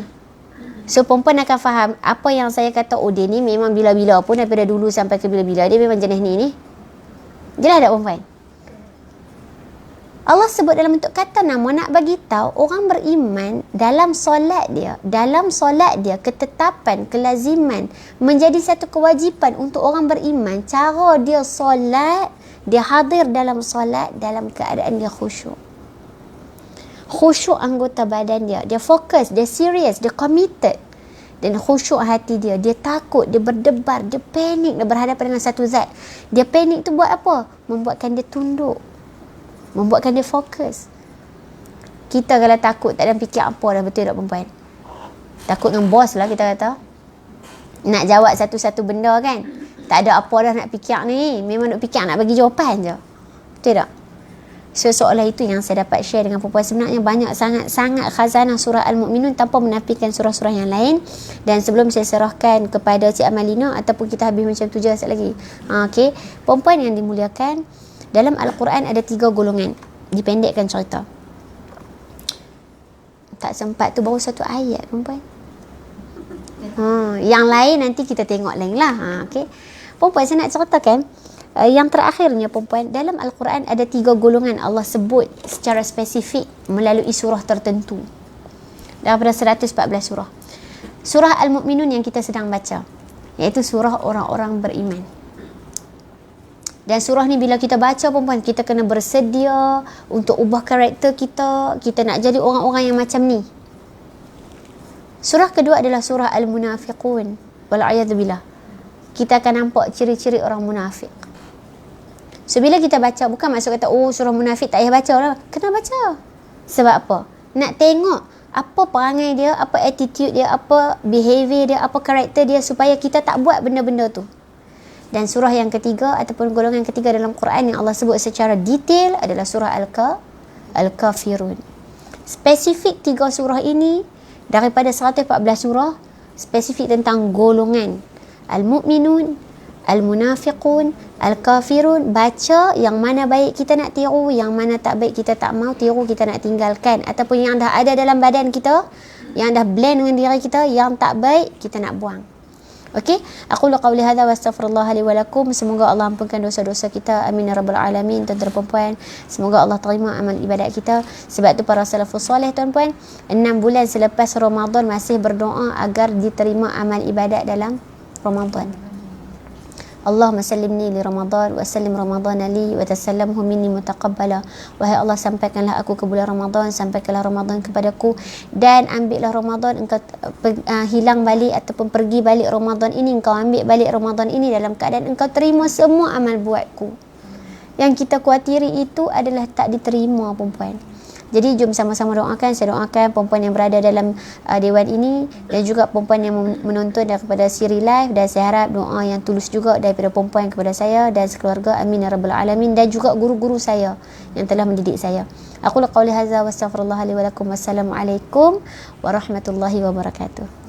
Speaker 1: So perempuan akan faham apa yang saya kata, dia ni memang bila-bila pun, daripada dulu sampai ke bila-bila dia memang jenis ni. Jelas tak perempuan? Allah sebut dalam bentuk kata nama nak bagi tahu orang beriman dalam solat dia ketetapan, kelaziman menjadi satu kewajipan untuk orang beriman. Cara dia solat, dia hadir dalam solat dalam keadaan dia khusyuk. Khusyuk anggota badan dia fokus, dia serius, dia committed. Dan khusyuk hati dia takut, dia berdebar, dia panik, dia berhadapan dengan satu zat. Dia panik tu buat apa? Membuatkan dia tunduk, membuatkan dia fokus. Kita kalau takut tak ada fikir apa dah, betul tak perempuan? Takut dengan bos lah kita kata. Nak jawab satu-satu benda kan, tak ada apa dah nak fikir ni, memang nak fikir nak bagi jawapan je. Betul tak? Seolah itu yang saya dapat share dengan perempuan. Sebenarnya banyak sangat khazanah surah Al-Mu'minun tanpa menafikan surah-surah yang lain. Dan sebelum saya serahkan kepada Cik Amalina ataupun kita habis macam tu je sekali lagi. Okey, perempuan yang dimuliakan, dalam Al-Quran ada 3 golongan. Dipendekkan cerita. Tak sempat tu baru 1 ayat perempuan. Yang lain nanti kita tengok lain lah. Okey. Perempuan saya nak ceritakan yang terakhirnya perempuan, dalam Al-Quran ada 3 golongan Allah sebut secara spesifik melalui surah tertentu daripada 114 surah. Surah Al-Mu'minun yang kita sedang baca, iaitu surah orang-orang beriman. Dan surah ni bila kita baca perempuan, kita kena bersedia untuk ubah karakter kita. Kita nak jadi orang-orang yang macam ni. Surah kedua adalah surah Al-Munafiqun. Wal'ayadzubillah. Kita akan nampak ciri-ciri orang munafik. So bila kita baca, bukan maksud kata surah munafik tak payah baca lah. Kena baca. Sebab apa? Nak tengok apa perangai dia, apa attitude dia, apa behavior dia, apa karakter dia, supaya kita tak buat benda-benda tu. Dan surah yang ketiga ataupun golongan ketiga dalam Quran yang Allah sebut secara detail adalah surah Al-Kafirun. Spesifik 3 surah ini daripada 114 surah, spesifik tentang golongan Al-Mu'minun, Al-Munafiqun, Al-Kafirun. Baca yang mana baik kita nak tiru, yang mana tak baik kita tak mau tiru, kita nak tinggalkan. Ataupun yang dah ada dalam badan kita, yang dah blend dengan diri kita, yang tak baik kita nak buang. Okey, aku qauli hadza wa astaghfirullah li wa lakum. Semoga Allah ampunkan dosa-dosa kita. Amin ya rabbal alamin. Tuan-tuan dan puan, semoga Allah terima amal ibadat kita. Sebab tu para salafus soleh tuan-puan, 6 bulan selepas Ramadan masih berdoa agar diterima amal ibadat dalam Ramadan. Allahumma sallimni li Ramadan wa sallim Ramadan li wa tasallamhu minni mutaqabbala. Wahai Allah, sampaikanlah aku ke bulan Ramadan, sampaikanlah Ramadan kepadaku, dan ambillah Ramadan engkau hilang balik ataupun pergi balik Ramadan ini, engkau ambil balik Ramadan ini dalam keadaan engkau terima semua amal buatku. Yang kita khawatiri itu adalah tak diterima perempuan. Jadi jom sama-sama doakan. Saya doakan perempuan yang berada dalam dewan ini dan juga perempuan yang menonton daripada siri live, dan saya harap doa yang tulus juga daripada perempuan kepada saya dan sekeluarga. Amin ya rabbal alamin. Dan juga guru-guru saya yang telah mendidik saya. Aku qauli hadza wa astaghfirullah li wa lakum. Wassalamualaikum warahmatullahi wabarakatuh.